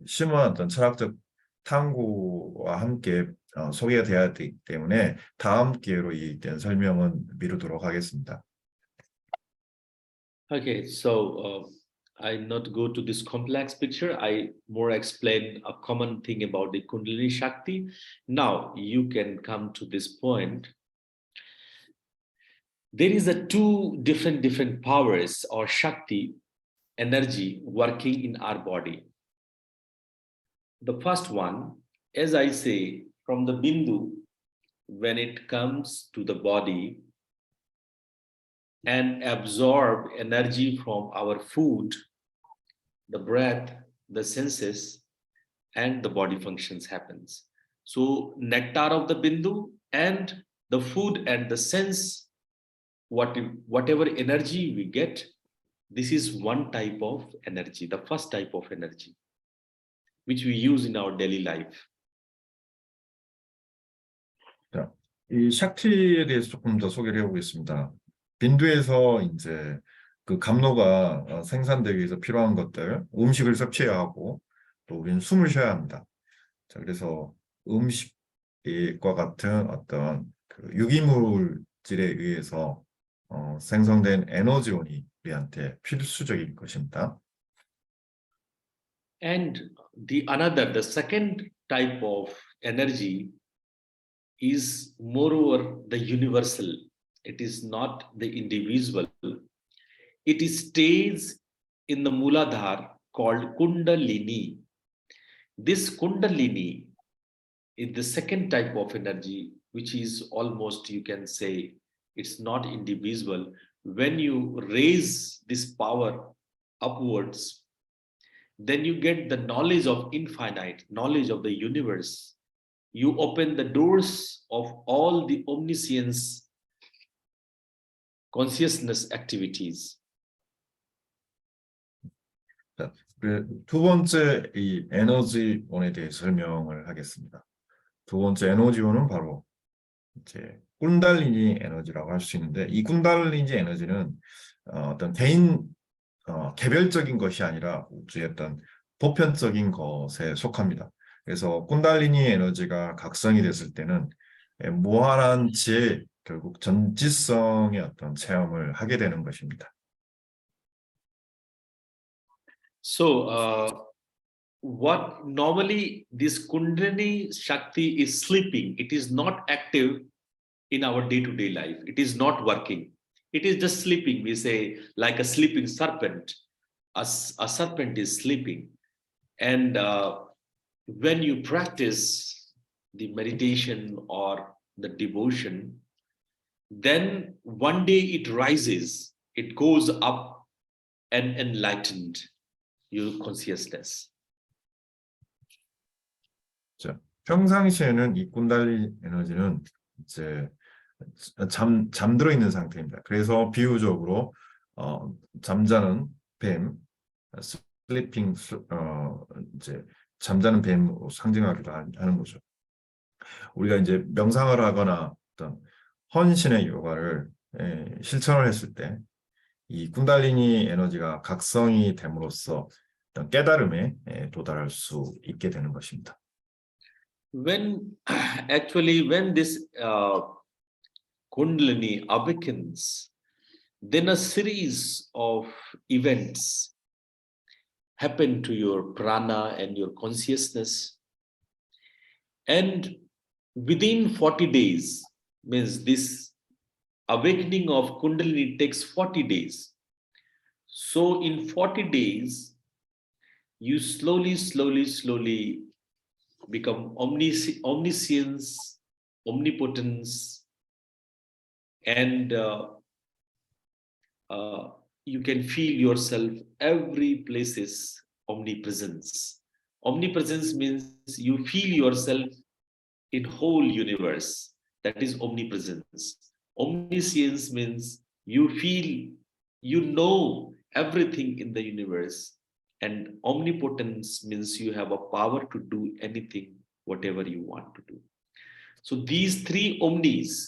심오한 어떤 철학적 탐구와 함께 소개가 되어야 되기 때문에 다음 기회로 이 대한 설명은 미루도록 하겠습니다. Okay, so I not go to this complex picture. I more explain a common thing about the Kundalini Shakti. Now you can come to this point. There is a two different powers or Shakti energy working in our body. The first one, as I say, from the Bindu, when it comes to the body and absorb energy from our food, the breath, the senses, and the body functions happens. So nectar of the Bindu and the food and the sense, whatever energy we get, this is one type of energy, the first type of energy, which we use in our daily life. 자, 이 샥티에 대해서 조금 더 소개를 해보겠습니다. 빈두에서 이제 그 감로가 생산되기 위해서 필요한 것들, 음식을 섭취해야 하고 또 우리는 숨을 쉬어야 합니다. 자, 그래서 음식과 같은 어떤 그 유기물질에 의해서 생성된 에너지원이 우리한테 필수적인 것입니다. And the second type of energy is moreover the universal. It is not the individual. It stays in the Mooladhara called Kundalini. This Kundalini is the second type of energy, which is almost, you can say, it's not individual. When you raise this power upwards, then you get the knowledge of infinite, knowledge of the universe. You open the doors of all the omniscience consciousness activities. 자, 두 번째 이 에너지원에 대해 설명을 하겠습니다. 두 번째 에너지원은 바로 이제 꾼달리니 에너지라고 할 수 있는데, 이 꾼달리니 에너지는 어떤 개인 개별적인 것이 아니라 우주의 어떤 보편적인 것에 속합니다. 그래서 꾼달리니 에너지가 각성이 됐을 때는 무한한 지혜, 결국 전지성의 어떤 체험을 하게 되는 것입니다. So, what normally this Kundalini Shakti is sleeping, it is not active in our day-to-day life. It is not working. It is just sleeping. We say like a sleeping serpent. A serpent is sleeping. And when you practice the meditation or the devotion, then one day it rises, it goes up and enlightened your consciousness. 자, 평상시에는 이 꾼달리 에너지는 이제 잠들어 있는 상태입니다. 그래서 비유적으로 잠자는 뱀, 슬리핑, 이제 잠자는 뱀으로 상징하기도 하는 거죠. 우리가 이제 명상을 하거나 어떤 헌신의 요가를 실천을 했을 때 이 쿤달리니 에너지가 각성이 됨으로써 어떤 깨달음에 도달할 수 있게 되는 것입니다. When when this Kundalini awakens, then a series of events happen to your prana and your consciousness. And within 40 days, means this awakening of Kundalini takes 40 days. So in 40 days, you slowly become omniscience, omnipotence, and you can feel yourself every place's omnipresence. Omnipresence means you feel yourself in whole universe. That is omnipresence. Omniscience means you feel, you know everything in the universe. And omnipotence means you have a power to do anything, whatever you want to do. So these three omnis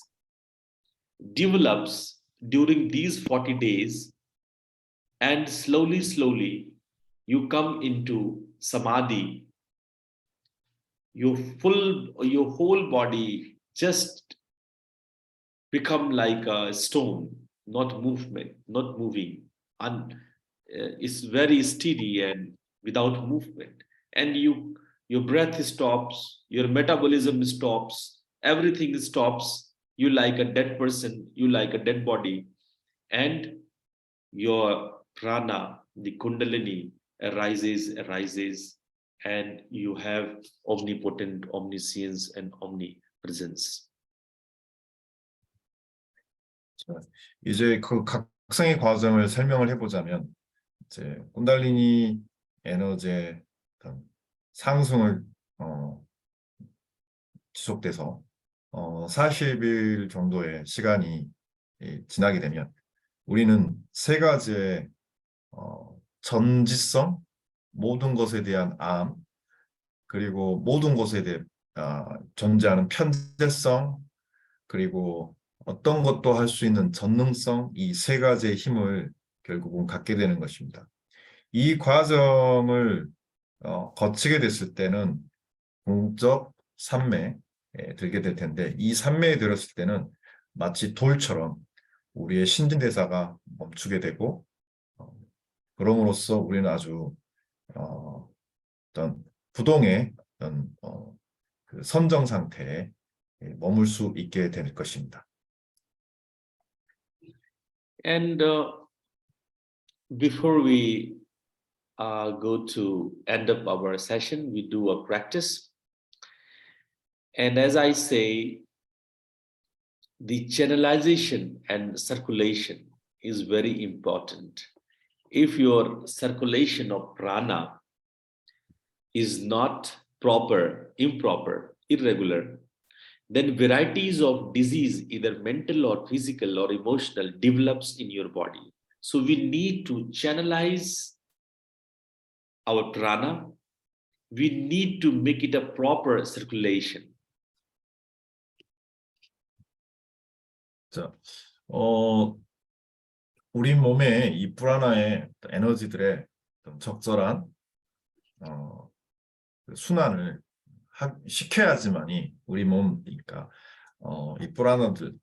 develops during these 40 days, and slowly you come into samadhi. Your whole body just become like a stone, not moving, and it's very steady and without movement. And your breath stops, your metabolism stops, everything stops. You like a dead person, you like a dead body, and your prana, the kundalini, arises, and you have omnipotent omniscience and omnipresence. 이제 그 각성의 과정을 설명을 해보자면 이제 쿤달리니 에너지의 어떤 상승을 지속돼서 40일 정도의 시간이 지나게 되면 우리는 세 가지의 전지성, 모든 것에 대한 암, 그리고 모든 것에 대해 존재하는 편재성, 그리고 어떤 것도 할 수 있는 전능성, 이 세 가지의 힘을 결국은 갖게 되는 것입니다. 이 과정을 거치게 됐을 때는 공적 산매에 들게 될 텐데, 이 산매에 들었을 때는 마치 돌처럼 우리의 신진대사가 멈추게 되고, 그럼으로써 우리는 아주 어떤 부동의 어떤 그 선정 상태에 머물 수 있게 될 것입니다. And before we go to end up our session, we do a practice. And as I say, the channelization and circulation is very important. If your circulation of prana is not proper, improper, irregular, then varieties of disease, either mental or physical or emotional, develops in your body. So we need to channelize our prana. We need to make it a proper circulation. 자, 우리 몸에 이 프라나의 에너지들의 적절한 순환을 시켜야지만이 우리 몸이니까 이 프라나들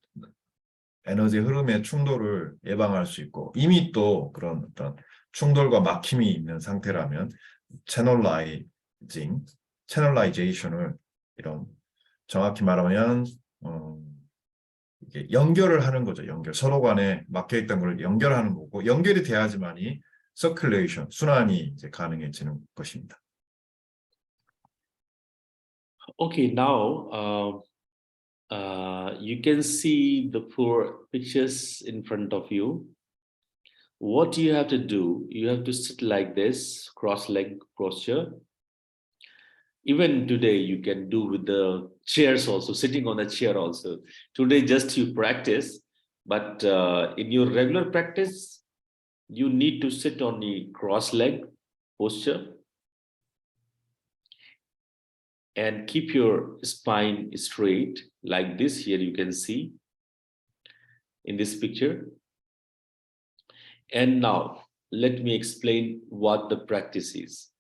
에너지 흐름의 충돌을 예방할 수 있고, 이미 또 그런 어떤 충돌과 막힘이 있는 상태라면 채널라이제이션을 이런 정확히 말하면 이게 연결을 하는 거죠. 서로 간에 막혀있던 걸 연결하는 거고, 연결이 돼야지만이 서큘레이션, 순환이 이제 가능해지는 것입니다. Okay, now you can see the four pictures in front of you. What you have to do, you have to sit like this, cross-leg posture. Even today, you can do with the chairs also, sitting on a chair also. Today, just you practice, but in your regular practice, you need to sit on the cross-leg posture and keep your spine straight like this. Here you can see in this picture. And now let me explain what the practice is.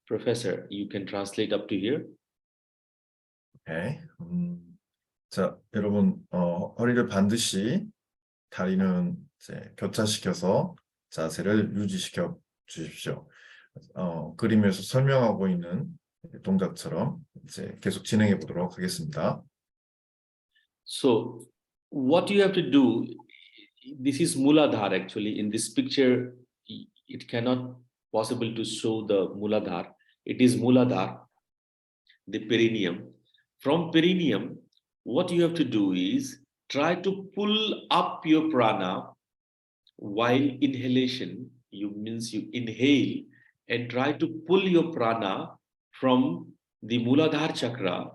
Professor, you can translate up to here. 네. 자, 여러분, 허리를 반드시 다리는 이제 교차시켜서 자세를 유지시켜 주십시오. 그림에서 설명하고 있는 동작처럼 이제 계속 진행해 보도록 하겠습니다. So what you have to do, this is Muladhara actually. In this picture, it cannot possible to show the Muladhara. It is Muladhara, the perineum. From perineum, what you have to do is try to pull up your prana while inhalation. You means you inhale and try to pull your prana from the Muladhara chakra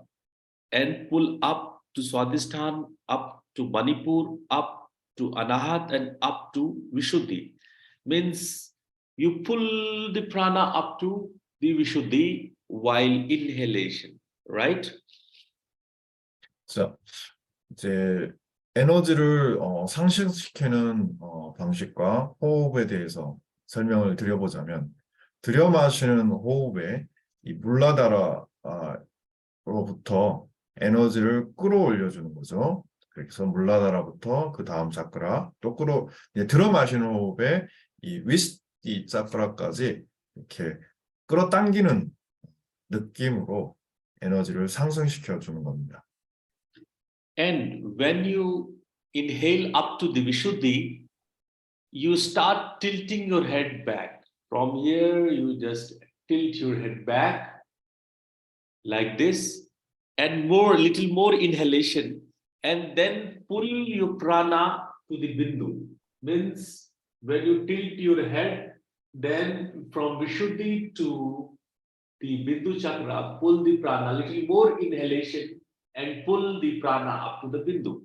and pull up to Swadhisthana, up to Manipur, up to Anahat, and up to Vishuddhi. Means you pull the prana up to the Vishuddhi while inhalation, right? 자, 이제 에너지를 상승시키는 방식과 호흡에 대해서 설명을 드려보자면, 들여 마시는 호흡에 이 물라다라로부터 에너지를 끌어올려주는 거죠. 그래서 물라다라부터 그 다음 차크라, 또 들어 마시는 호흡에 이 위스티 차크라까지 이렇게 끌어당기는 느낌으로 에너지를 상승시켜 주는 겁니다. And when you inhale up to the Vishuddhi, you start tilting your head back. From here, you just tilt your head back like this, and little more inhalation, and then pull your prana to the Bindu. Means when you tilt your head, then from Vishuddhi to the Bindu chakra, pull the prana, little more inhalation, and pull the prana up to the Bindu.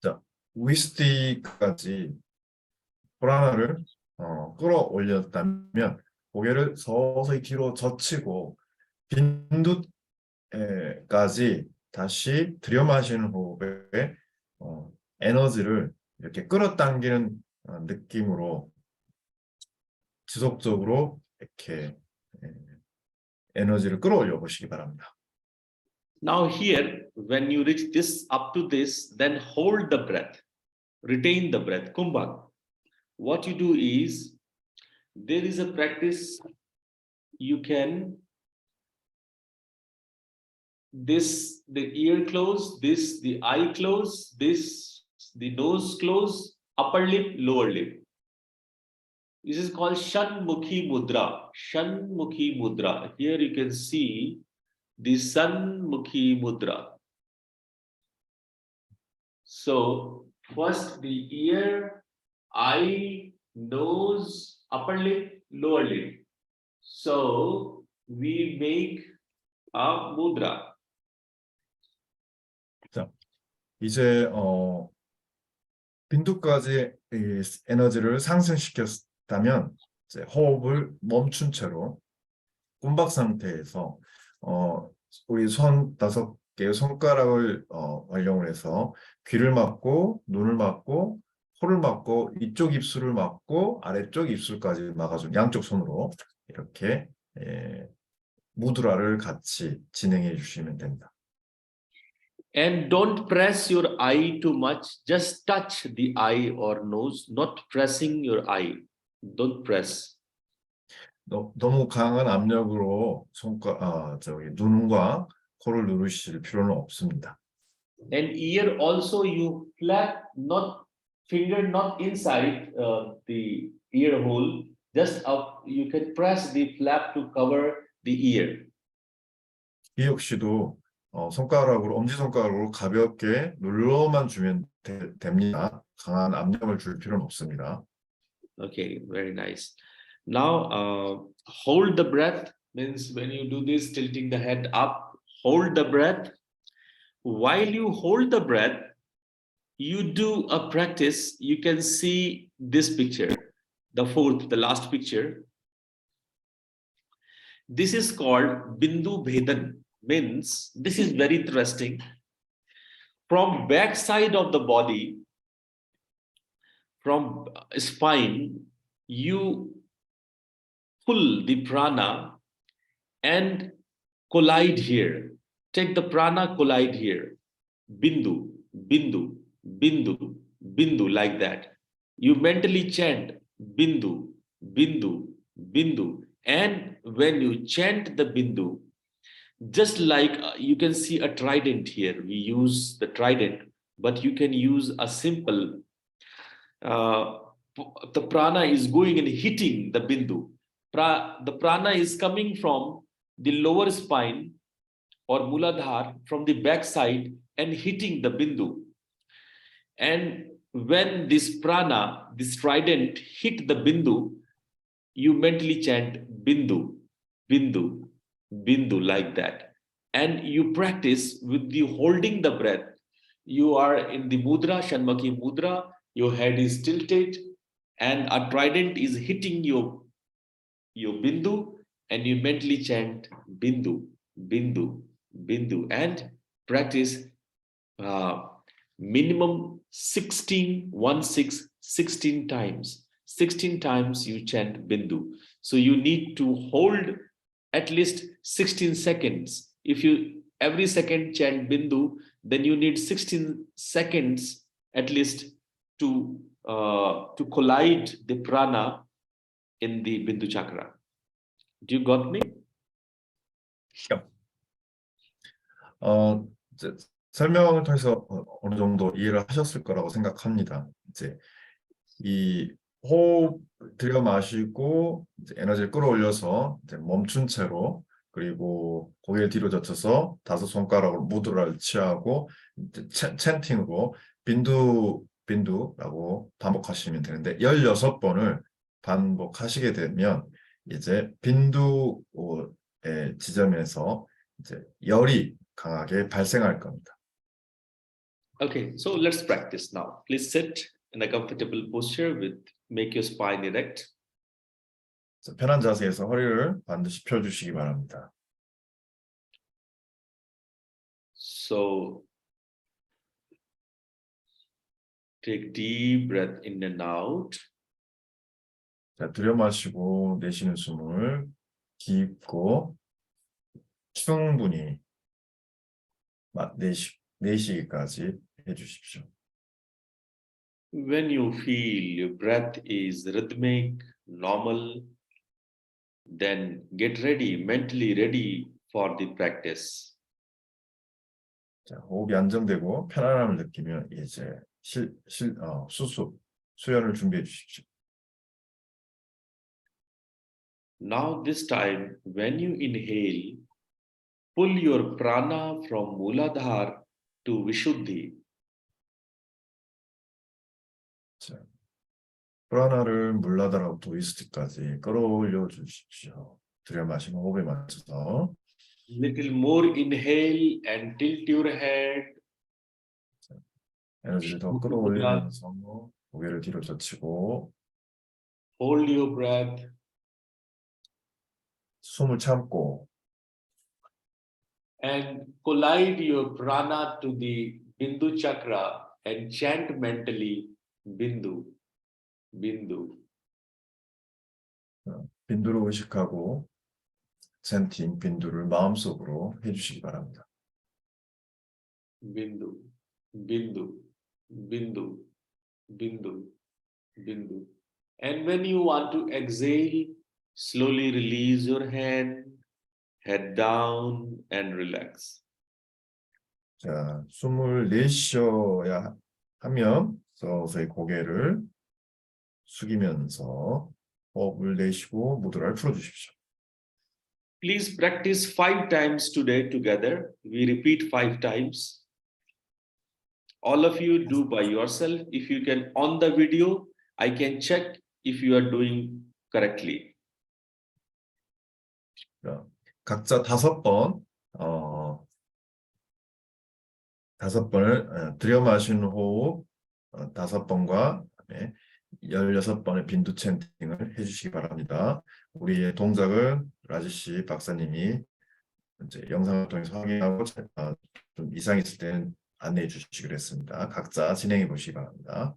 자, 위스티까지 프라나를 끌어올렸다면 고개를 서서히 뒤로 젖히고 빈두까지 다시 들여마시는 호흡에 에너지를 이렇게 끌어당기는 느낌으로 지속적으로 이렇게 에너지를 끌어올려 보시기 바랍니다. Now here, when you reach this up to this, then hold the breath, retain the breath, kumbhak. What you do is, there is a practice, you can, this, the ear close, this, the eye close, this, the nose close, upper lip, lower lip. This is called Shanmukhi Mudra. Shanmukhi Mudra. Here you can see the Sanmukhi Mudra. So first the ear, eye, nose, upper lip, lower lip. So we make a mudra. 자, 이제 빈두까지 이 에너지를 상승시켰다면 이제 호흡을 멈춘 채로 꼼박 상태에서 우리 손 5개의 손가락을 활용을 해서 귀를 막고 눈을 막고 코를 막고 이쪽 입술을 막고 아래쪽 입술까지 막아준 양쪽 손으로 이렇게 무드라를 같이 진행해 주시면 됩니다. And don't press your eye too much. Just touch the eye or nose, not pressing your eye. Don't press. 너무 강한 압력으로 눈과 코를 누르실 필요는 없습니다. And ear also you flap, not finger not inside the ear hole, just up. You can press the flap to cover the ear. 이 역시도 엄지손가락으로 가볍게 눌러만 주면 됩니다. 강한 압력을 줄 필요는 없습니다. Okay, very nice. Now, hold the breath. Means when you do this, tilting the head up, hold the breath. While you hold the breath, you do a practice. You can see this picture, the last picture. This is called Bindu Bhedan. means, this is very interesting. From back side of the body, from spine, you pull the prana and collide here. Take the prana, collide here. Bindu, bindu, bindu, bindu, like that. You mentally chant bindu, bindu, bindu. And when you chant the bindu, just like you can see a trident here, we use the trident, but you can use a simple, the prana is going and hitting the bindu. The prana is coming from the lower spine or muladhar, from the back side, and hitting the bindu. And when this prana, this trident hit the bindu, you mentally chant bindu, bindu, bindu, like that. And you practice with the holding the breath. You are in the mudra, Shanmukhi mudra, your head is tilted, and a trident is hitting your bindu, and you mentally chant bindu, bindu, bindu, and practice minimum 16 times. 16 times you chant bindu. So you need to hold at least 16 seconds. If you every second chant bindu, then you need 16 seconds at least to collide the prana in the bindu chakra. Do you got me? 이제 설명을 통해서 어느 정도 이해를 하셨을 거라고 생각합니다. 이제 이 호흡 들여 마시고 이제 에너지를 끌어올려서 이제 멈춘 채로, 그리고 고개를 뒤로 젖혀서 5손가락으로 무드라를 취하고 이제 챈팅으로 빈두라고 반복하시면 되는데, 16번을 반복하시게 되면 이제 빈두의 지점에서 이제 열이 강하게 발생할 겁니다. Okay, so let's practice now. Please sit in a comfortable posture with make your spine erect. 편한 자세에서 허리를 반드시 펴주시기 바랍니다. So take deep breath in and out. 자, 들여 마시고 내쉬는 숨을 깊고 충분히 내쉬기까지 해주십시오. When you feel your breath is rhythmic, normal, then get ready, mentally ready for the practice. 자, 호흡이 안정되고 편안함을 느끼면 이제 수연을 준비해 주십시오. Now this time, when you inhale, pull your prana from Muladhara to Vishuddhi. 자, 프라나를 물라다라부터 위스트까지 끌어올려 주십시오. 들여 마시고 호흡에 맞춰서. Little more inhale and tilt your head. 에너지를 더 끌어올리면서 고개를 뒤로 젖히고. Hold your breath. 숨을 참고. And collide your prana to the Bindu chakra and chant mentally Bindu, Bindu. 빈두를 의식하고 챈팅 빈두를 마음속으로 해주시기 바랍니다. Bindu, Bindu, Bindu, Bindu, Bindu. And when you want to exhale, slowly release your hand, head down and relax. 자, 숨을 내쉬어야 하면 서서히 고개를 숙이면서 호흡을 내쉬고 무드라를 풀어주십시오. Please practice 5 times today together. We repeat 5 times. All of you do by yourself. If you can on the video, I can check if you are doing correctly. 각자 5번, 5번을 들여 마시는 호흡 5번과 16번의 빈두 챈팅을 해주시기 바랍니다. 우리의 동작은 라지씨 박사님이 이제 영상을 통해서 확인하고 좀 이상 있을 때는 안내해 주시기로 했습니다. 각자 진행해 보시기 바랍니다.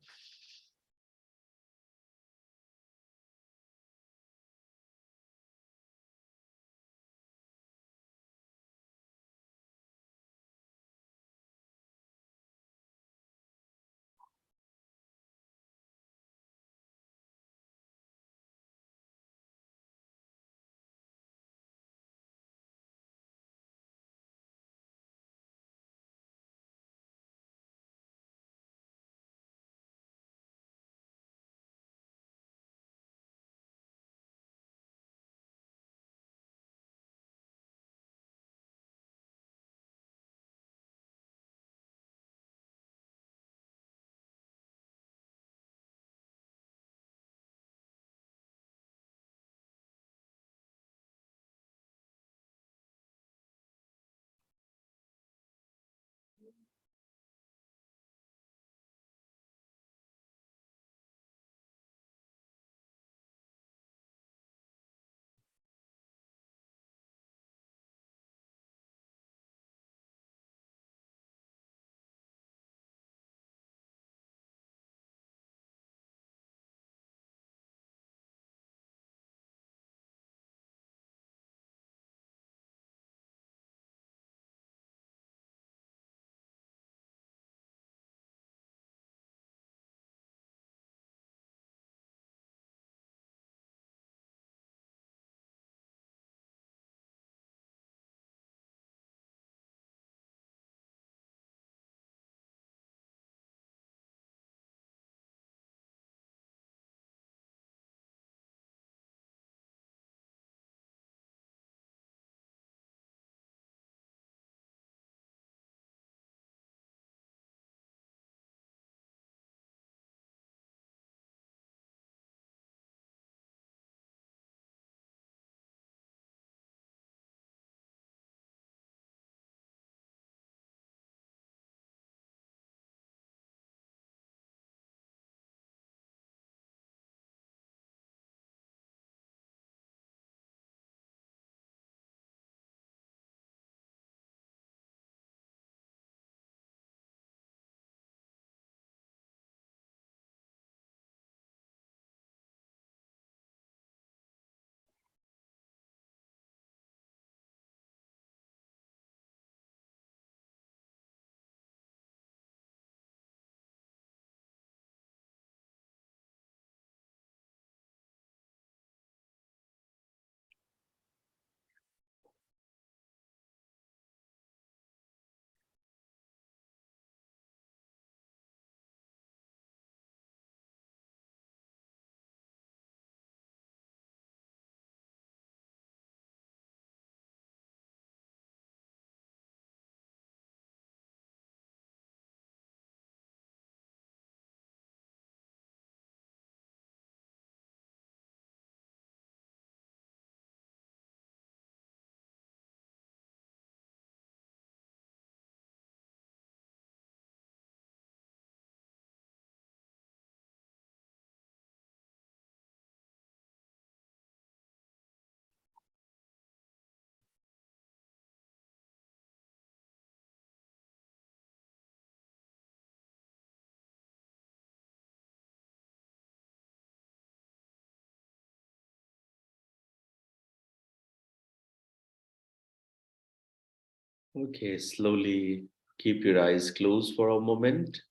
Okay, slowly keep your eyes closed for a moment.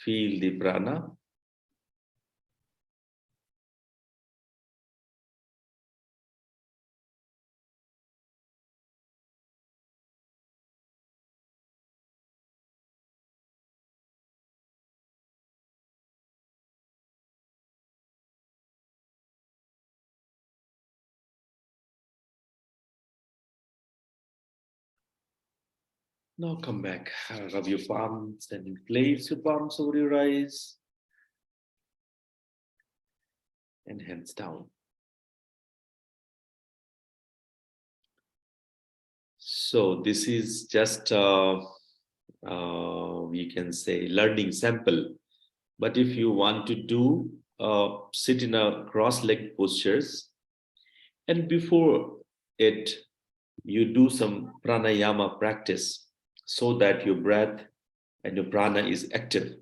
Feel the prana. Now come back. Rub your palms and place your palms over your eyes and hands down. So this is just we can say learning sample. But if you want to do sit in a cross-legged postures, and before it you do some pranayama practice so that your breath and your prana is active.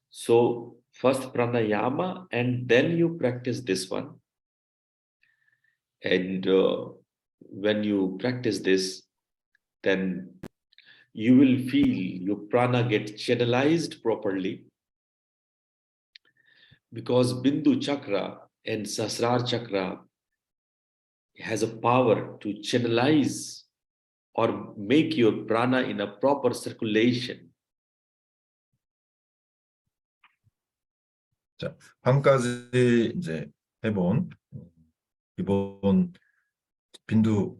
So first pranayama and then you practice this one. And when you practice this, then you will feel your prana get channelized properly, because Bindu chakra and Sahasrar chakra has a power to channelize or make your prana in a proper circulation. 자, 방금까지 이제 해본 기본 빈두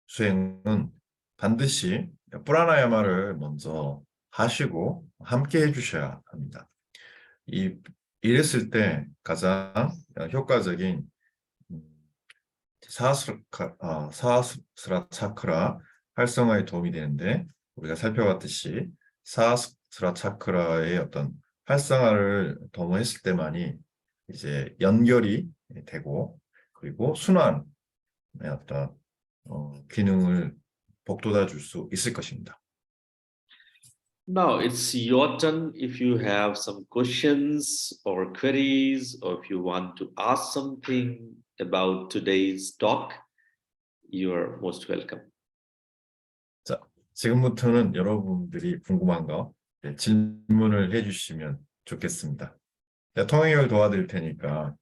수행은 반드시 프라나야마를 먼저 하시고 함께 해주셔야 합니다. 이랬을 때 가장 효과적인 사하스라 차크라 활성화에 도움이 되는데, 우리가 살펴봤듯이 사하스라 차크라의 어떤 활성화를 도모했을 때만이 이제 연결이 되고, 그리고 순환의 어떤 기능을 복돋아 줄 수 있을 것입니다. Now it's your turn. If you have some questions or queries, or if you want to ask something about today's talk, you are most welcome. 자, 지금부터는 여러분들이 궁금한 거 질문을 해주시면 좋겠습니다. 통역을 도와드릴 테니까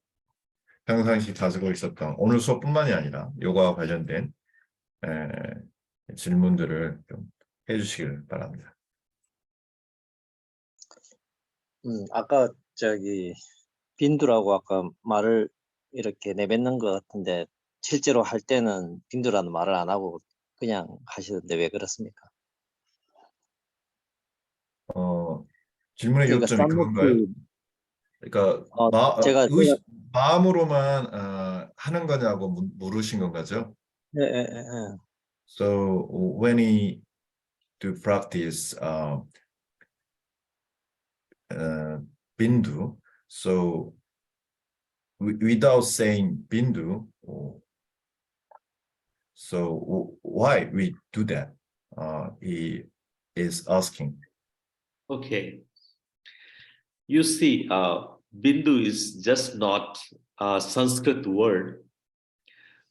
평상시 가지고 있었던 오늘 수업뿐만이 아니라 요가와 관련된 질문들을 좀 해주시길 바랍니다. 아까 빈두라고 아까 말을 이렇게 내뱉는 것 같은데, 실제로 할 때는 빈두라는 말을 안 하고 그냥 하시던데 왜 그렇습니까? 질문의 그러니까 요점이 그건가요? 그러니까 제가 마음으로만 하는 거냐고 물으신 건가죠? 예. So when he do practice bindu, so without saying bindu, so why we do that? He is asking. Okay. You see, Bindu is just not a Sanskrit word,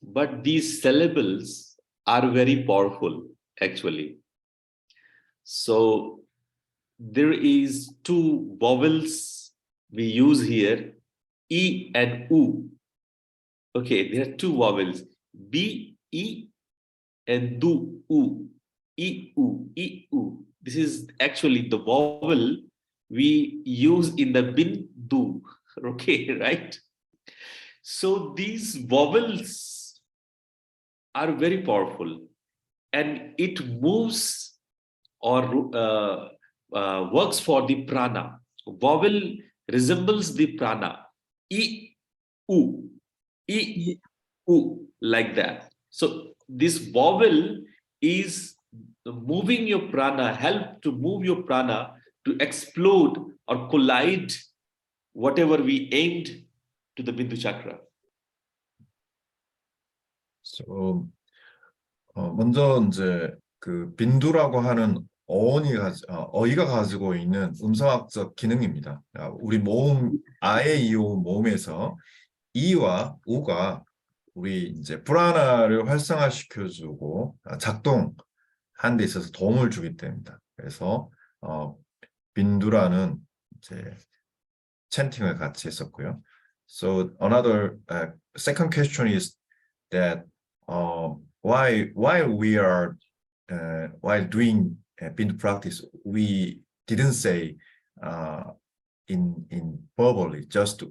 but these syllables are very powerful, actually. So there is two vowels we use here, E and U. Okay, there are two vowels, B, E, and Du, U. E, U, E, U. This is actually the vowel we use in the Bindu. Okay, right? So these vowels are very powerful, and it moves or works for the prana. Vowel resembles the prana. E, U, E, U, like that. So this vowel is moving your prana, help to move your prana to explode or collide whatever we aimed to the Bindu chakra. So, 먼저 이제 그 빈두라고 하는 어휘가 가지고 있는 음성학적 기능입니다. 우리 모음 아의 이오 모음에서 이와 우가 우리 이제 프라나를 활성화시켜주고 작동한 데 있어서 도움을 주기 때문입니다. 그래서 빈두라는 이제 chanting을 같이 했었고요. So another second question is that why we are while doing Bindu practice, we didn't say in verbally, just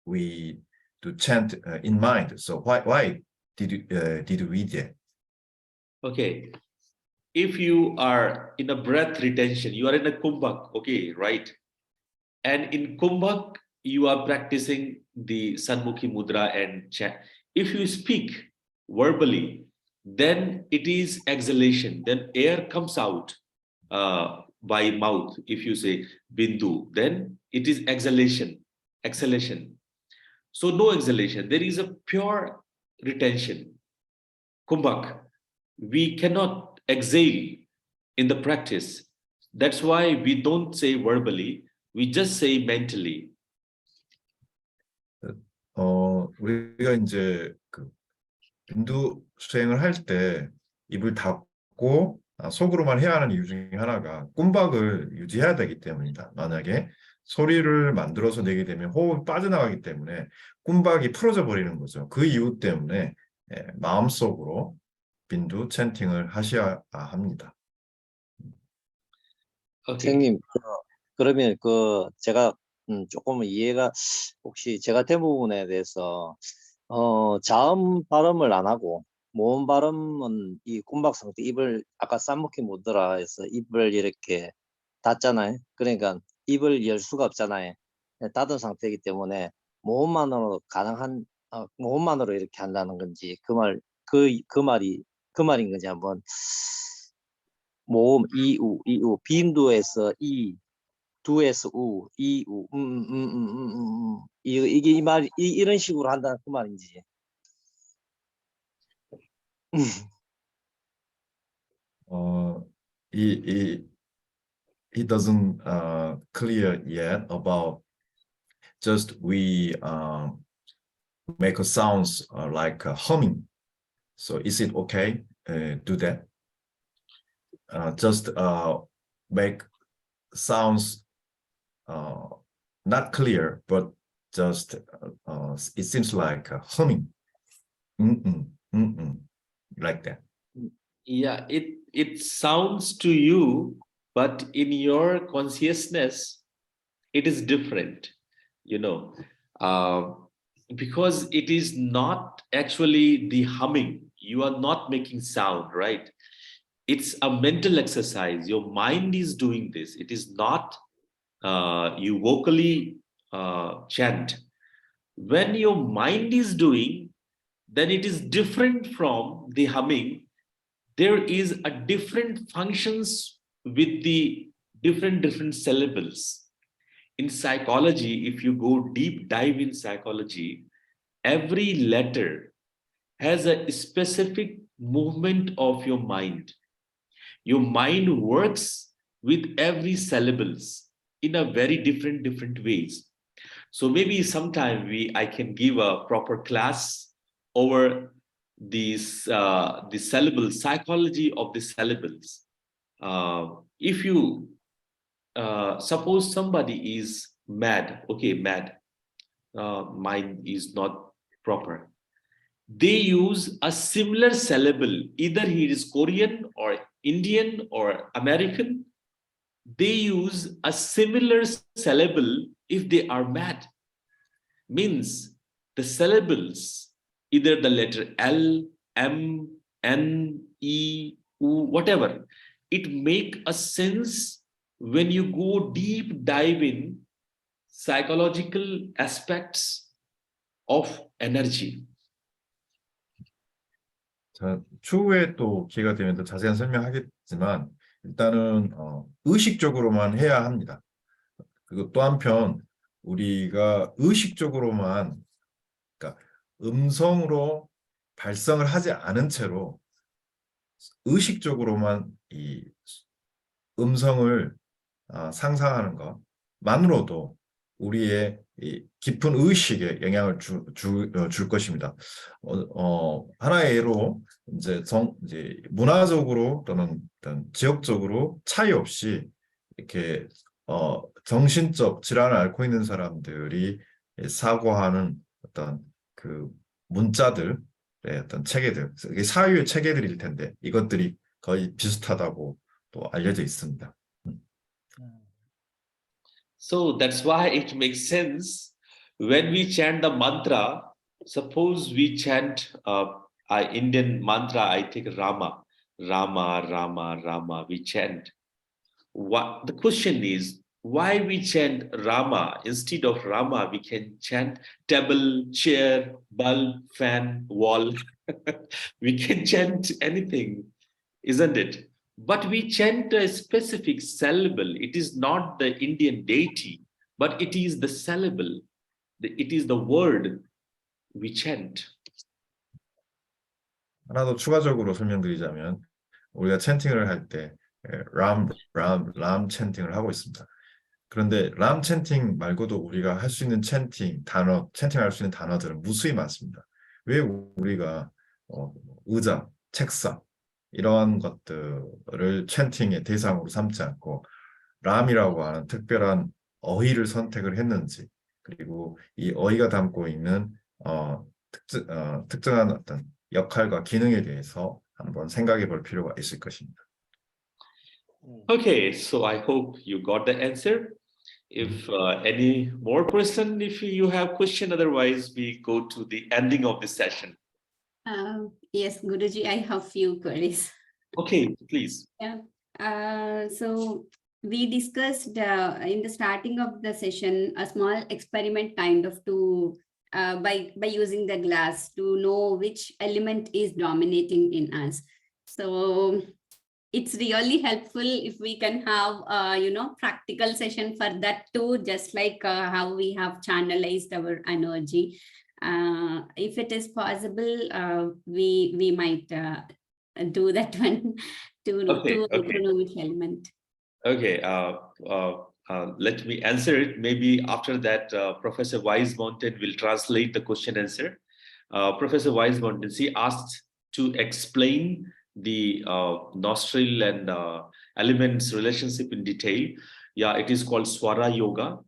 we to chant in mind. So why did we that? Okay, if you are in a breath retention, you are in a kumbhak, okay, right? And in kumbhak, you are practicing the Sanmukhi mudra and chant. If you speak verbally, then it is exhalation. Then air comes out by mouth. If you say Bindu, then it is exhalation. So no exhalation. There is a pure retention. kumbhak. We cannot exhale in the practice. That's why we don't say verbally, we just say mentally. 우리가 이제 그 빈두 수행을 할 때 입을 닫고 속으로만 해야 하는 이유 중에 하나가 꼼박을 유지해야 되기 때문입니다. 만약에 소리를 만들어서 내게 되면 호흡이 빠져나가기 때문에 꼼박이 풀어져 버리는 거죠. 그 이유 때문에 마음속으로 빈두 찬팅을 하셔야 합니다. 선생님, 그러면 제가 조금 이해가 혹시 제가 된 부분에 대해서 자음 발음을 안 하고 모음 발음은 이 꼼박 상태 입을 아까 쌈먹히 못들어 해서 입을 이렇게 닫잖아요. 그러니까 입을 열 수가 없잖아요. 닫은 상태이기 때문에 모음만으로 가능한 모음만으로 이렇게 한다는 건지 그 말인 건지 한번 모음 이우 빈두에서 이 두에서 우 이우 이게 이 말 이런 식으로 한다는 그 말인지. He doesn't clear yet about just we make a sounds like humming. So is it okay do that? Just make sounds not clear, but just it seems like humming, like that. Yeah, it sounds to you, but in your consciousness, it is different, because it is not actually the humming. You are not making sound, right? It's a mental exercise. Your mind is doing this. It is not you vocally chant. When your mind is doing, then it is different from the humming. There is a different functions with the different syllables. In psychology, if you go deep dive in psychology, every letter has a specific movement of your mind. Your mind works with every syllables in a very different ways. So maybe sometime I can give a proper class over these the syllable psychology of the syllables. If you suppose somebody is mad, okay, mad, mind is not proper. They use a similar syllable, either he is Korean or Indian or American. They use a similar syllable if they are mad. Means the syllables, either the letter L, M, N, E, U, whatever, it make a sense when you go deep dive in psychological aspects of energy. 자, 추후에 또 기회가 되면 더 자세한 설명하겠지만 일단은 의식적으로만 해야 합니다. 그리고 또 한편 우리가 의식적으로만, 그러니까 음성으로 발성을 하지 않은 채로 의식적으로만 이 음성을 상상하는 것만으로도 우리의 이 깊은 의식에 영향을 줄 것입니다. 하나의 예로 이제 문화적으로 또는 어떤 지역적으로 차이 없이 이렇게 정신적 질환을 앓고 있는 사람들이 사고하는 어떤 그 문자들의 어떤 체계들, 이게 사유의 체계들일 텐데 이것들이 거의 비슷하다고 또 알려져 있습니다. So that's why it makes sense when we chant the mantra. Suppose we chant Indian mantra, I take Rama, Rama, Rama, Rama, we chant. What the question is, why we chant Rama instead of Rama? We can chant table, chair, bulb, fan, wall. We can chant anything, isn't it? But we chant a specific syllable. It is not the Indian deity, but it is the syllable. It is the word we chant. 하나 더 추가적으로 설명드리자면 우리가 찬팅을 할 때 람 찬팅을 하고 있습니다. 그런데 람 찬팅 말고도 우리가 할 수 있는 찬팅할 수 있는 단어들은 무수히 많습니다. 왜 우리가 의자, 책상 이러한 것들을 찬팅의 대상으로 삼지 않고 람이라고 하는 특별한 어휘를 선택을 했는지, 그리고 이 어휘가 담고 있는 특정한 어떤 역할과 기능에 대해서 한번 생각해 볼 필요가 있을 것입니다. Okay, so I hope you got the answer. If any more question, if you have question, otherwise we go to the ending of this session. Yes, Guruji, I have few queries. Okay, please. Yeah. So we discussed in the starting of the session a small experiment kind of to by using the glass to know which element is dominating in us. So it's really helpful if we can have practical session for that too, just like how we have channelized our energy. If it is possible, we might do that one to know which element. Okay, let me answer it. Maybe after that, Professor Wise Mountain will translate the question answer. Professor Wise Mountain, she asked to explain the nostril and elements relationship in detail. Yeah, it is called Swara Yoga.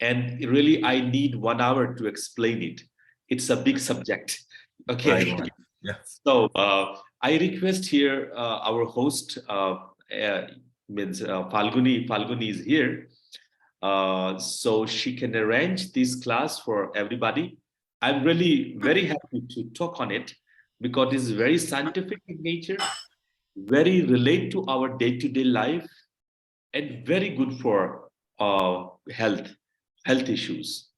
And really, I need 1 hour to explain it. It's a big subject. Okay. Yeah. So I request here our host, Falguni. Falguni is here. So she can arrange this class for everybody. I'm really very happy to talk on it because it's very scientific in nature, very relate to our day-to-day life, and very good for health issues.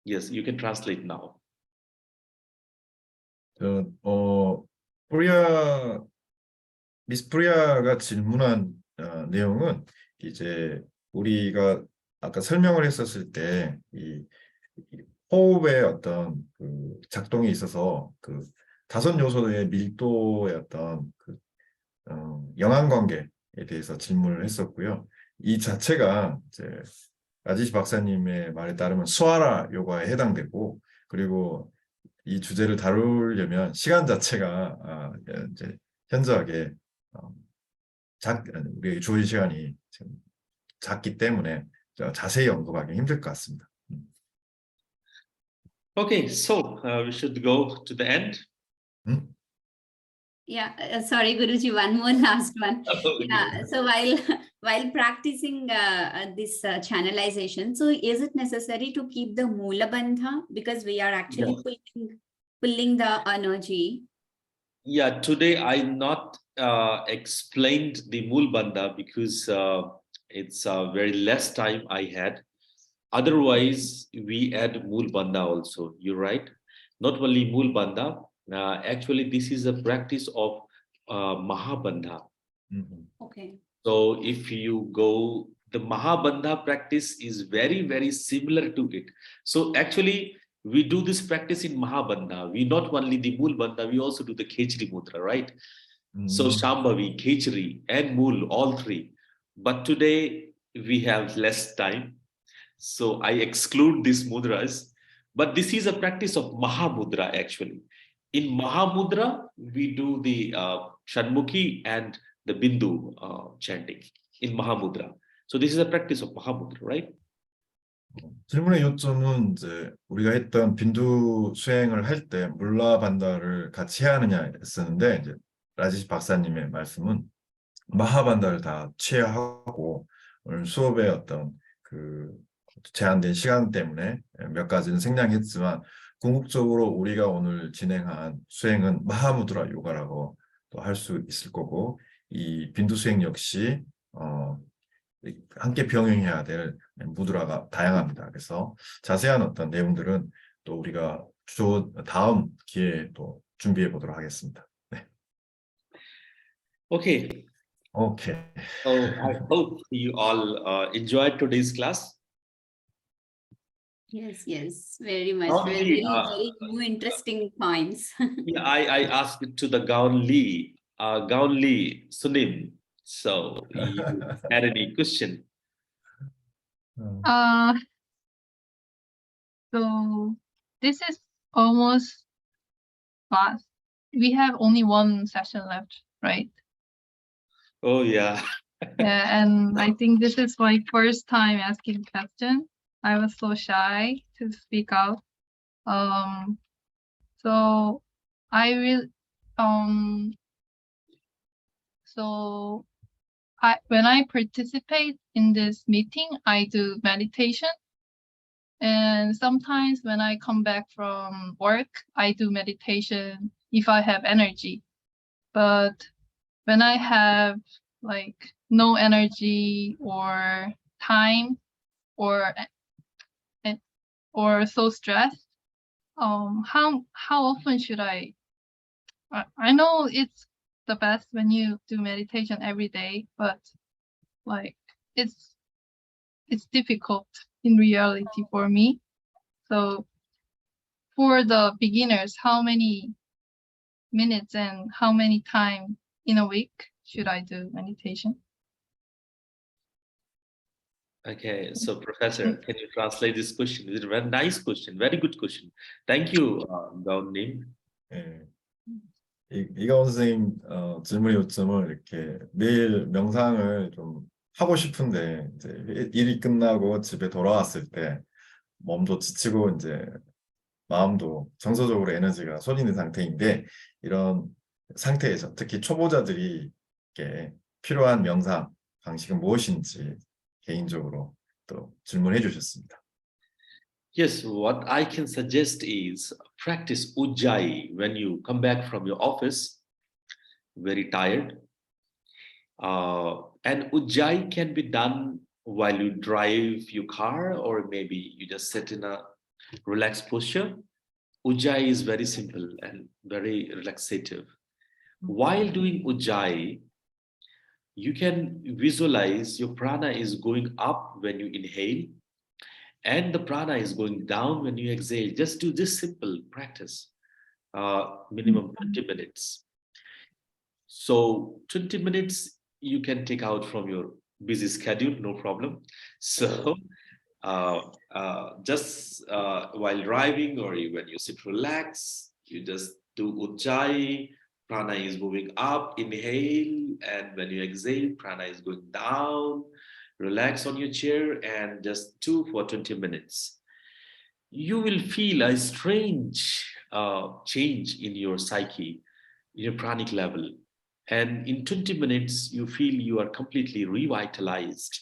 Yes, you can translate now. 미스 프리아가 질문한 내용은 이제 우리가 아까 설명을 했었을 때 이 호흡의 어떤 그 작동이 있어서 그 5 요소의 밀도의 어떤 그 영향관계에 대해서 질문을 했었고요. 이 자체가 이제 라지시 박사님의 말에 따르면 스와라 요가에 해당되고, 그리고 이 주제를 다루려면 시간 자체가 이제 현저하게 우리에게 주어진 시간이 작기 때문에 자세히 언급하기 힘들 것 같습니다. Okay, so we should go to the end. Yeah, sorry, Guruji, one more last one. Yeah, so while practicing this channelization, so is it necessary to keep the Mula Bandha because we are actually pulling the energy? Yeah, today I not explained the Mool Bandha because it's very less time I had. Otherwise, we add Mool Bandha also. You're right. Not only Mool Bandha. Actually, this is a practice of Mahabandha. Okay. So if you go, the Mahabandha practice is very, very similar to it. So actually, we do this practice in Mahabandha. We not only the Mool Bandha, we also do the Khechri Mudra, right? So Shambhavi, Khechri, and Mool, all three. But today we have less time. So I exclude these mudras. But this is a practice of Mahamudra actually. In Mahamudra, we do the Shanmukhi and the Bindu chanting in Mahamudra. So this is a practice of Mahamudra, right? 질문의 요점은 이제 우리가 했던 빈두 수행을 할 때 물라 반다를 같이 해야 하느냐였었는데, 이제 라지시 박사님의 말씀은 마하반다를 다 취하고 오늘 수업의 어떤 그 제한된 시간 때문에 몇 가지는 생략했지만 궁극적으로 우리가 오늘 진행한 수행은 마하무드라 요가라고 또 할 수 있을 거고, 이 빈두 수행 역시 함께 병행해야 될 무드라가 다양합니다. 그래서 자세한 어떤 내용들은 또 우리가 다음 기회에 또 준비해 보도록 하겠습니다. 네. Okay. So I hope you all enjoyed today's class. Yes, yes, very much. Gaon-li, Very new interesting points. yeah, I asked it to the Gaon-li, Sunim. So you had any question? 어, Uh, so this is almost last. We have only one session left, right? Oh yeah. Yeah, and I think this is my first time asking question. I was so shy to speak out. So I will so when I participate in this meeting, I do meditation. And sometimes when I come back from work, I do meditation if I have energy. But when I have like no energy or time or so stressed, how often should I know it's the best when you do meditation every day, but like it's difficult in reality for me. So for the beginners, how many minutes and how many time in a week should I do meditation? Okay, so Professor, can you translate this question? It's a very nice question, very good question. Thank you, Gaon-lim. 예. 이가온 선생님 질문 요점은 이렇게 매일 명상을 좀 하고 싶은데 이제 일이 끝나고 집에 돌아왔을 때 몸도 지치고 이제 마음도 정서적으로 에너지가 쏠리는 상태인데 이런 상태에서 특히 초보자들이 이렇게 필요한 명상 방식은 무엇인지 개인적으로 또 질문해 주셨습니다. Yes, what I can suggest is practice Ujjayi when you come back from your office, very tired. And Ujjayi can be done while you drive your car, or maybe you just sit in a relaxed posture. Ujjayi is very simple and very relaxative. While doing Ujjayi, you can visualize your prana is going up when you inhale, and the prana is going down when you exhale. Just do this simple practice, minimum 20 minutes. So 20 minutes you can take out from your busy schedule, no problem. So just while driving or when you sit relax, you just do Ujjayi. Prana is moving up, inhale, and when you exhale, prana is going down. Relax on your chair and just do for 20 minutes. You will feel a strange change in your psyche, in your pranic level. And in 20 minutes, you feel you are completely revitalized.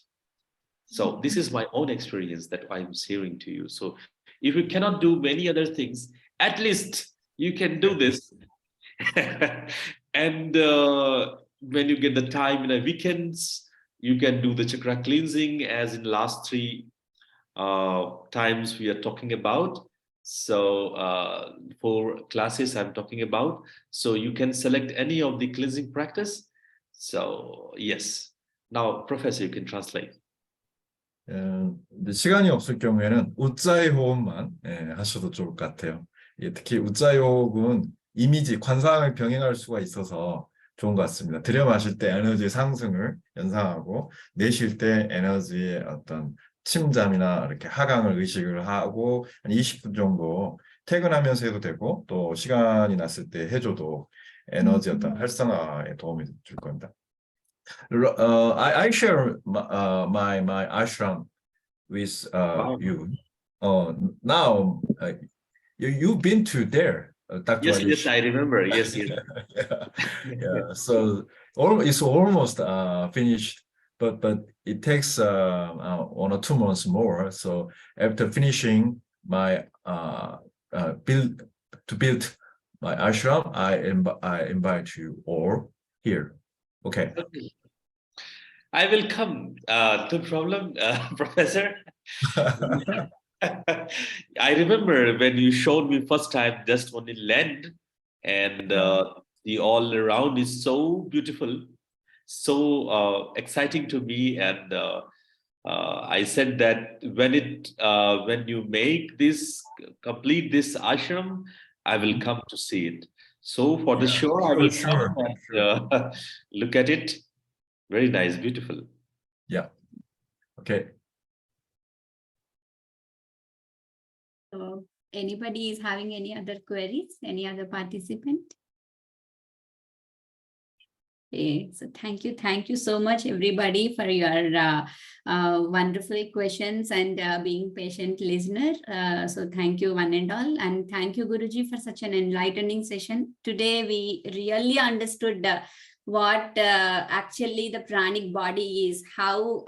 So this is my own experience that I'm sharing to you. So if you cannot do many other things, at least you can do this. And when you get the time in the weekends, you can do the chakra cleansing as in last 3 times we are talking about. So 4 classes I'm talking about. So you can select any of the cleansing practice. So yes. Now, Professor, you can translate. 시간이 없을 경우에는 우짜이 호흡만 하셔도 좋을 것 같아요. 특히 우짜이 호흡은 이미지, 관상을 병행할 수가 있어서 좋은 것 같습니다. 들여 마실 때 에너지 상승을 연상하고 내쉴 때 에너지의 어떤 침잠이나 이렇게 하강을 의식을 하고 한 20분 정도 퇴근하면서 해도 되고 또 시간이 났을 때 해줘도 에너지 어떤 활성화에 도움이 줄 겁니다. I share my ashram with you. Now you've been to there, Dr. Yes, Arish. yes, I remember. Yes, yes. Yeah. So it's almost finished, but it takes 1 or 2 months more. So after finishing my build my ashram, I invite you all here. Okay. I will come. No problem, Professor. I remember when you showed me first time just only land, and the all around is so beautiful, so exciting to me, and I said that when you complete this ashram, I will come to see it. So for the Yeah, sure, I will sure, come and sure. look at it. Very nice, beautiful. Yeah. Okay. So anybody is having any other queries? Any other participant? Okay, so thank you so much, everybody, for your wonderful questions and being patient listener. So thank you, one and all, and thank you, Guruji, for such an enlightening session. Today, we really understood what actually the pranic body is, how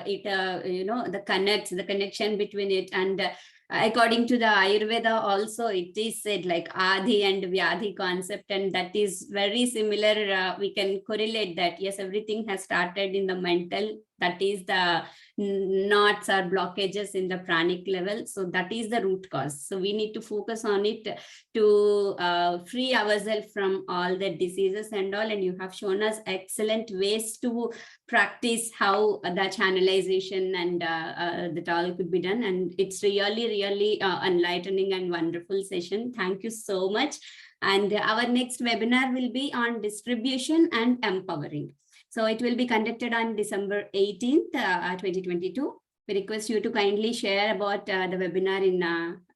it the connection between it, and according to the Ayurveda also, it is said like Adi and Vyadhi concept, and that is very similar. We can correlate that, yes, everything has started in the mental, that is the knots or blockages in the pranic level. So that is the root cause. So we need to focus on it to free ourselves from all the diseases and all. And you have shown us excellent ways to practice how the channelization and that all could be done. And it's really enlightening and wonderful session. Thank you so much. And our next webinar will be on distribution and empowering. So it will be conducted on December 18th, 2022. We request you to kindly share about the webinar in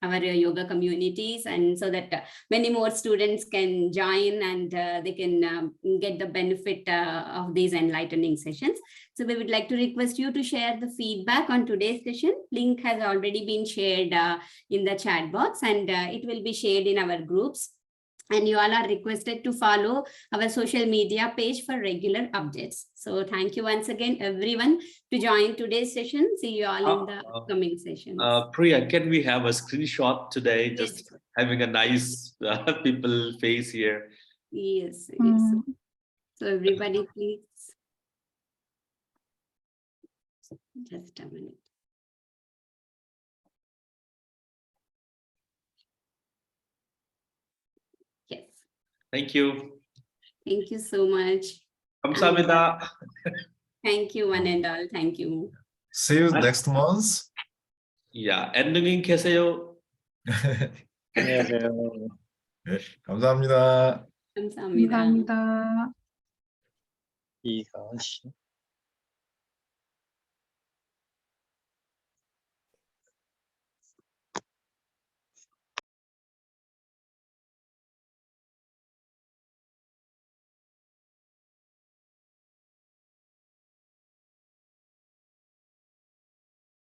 our yoga communities, and so that many more students can join and they can get the benefit of these enlightening sessions. So we would like to request you to share the feedback on today's session. Link has already been shared in the chat box, and it will be shared in our groups. And you all are requested to follow our social media page for regular updates. So thank you once again, everyone, to join today's session. See you all in the upcoming sessions. Priya, can we have a screenshot today? Just Yes. having a nice people face here. Yes, yes. So everybody, please. Just a minute. Yes. Thank you. Thank you so much. 감사합니다. Thank you, one and all. Thank you. See you next month. Yeah, 안녕히 계세요. 안녕하세요. 네, 감사합니다. 감사합니다. 감사합니다. 이가시.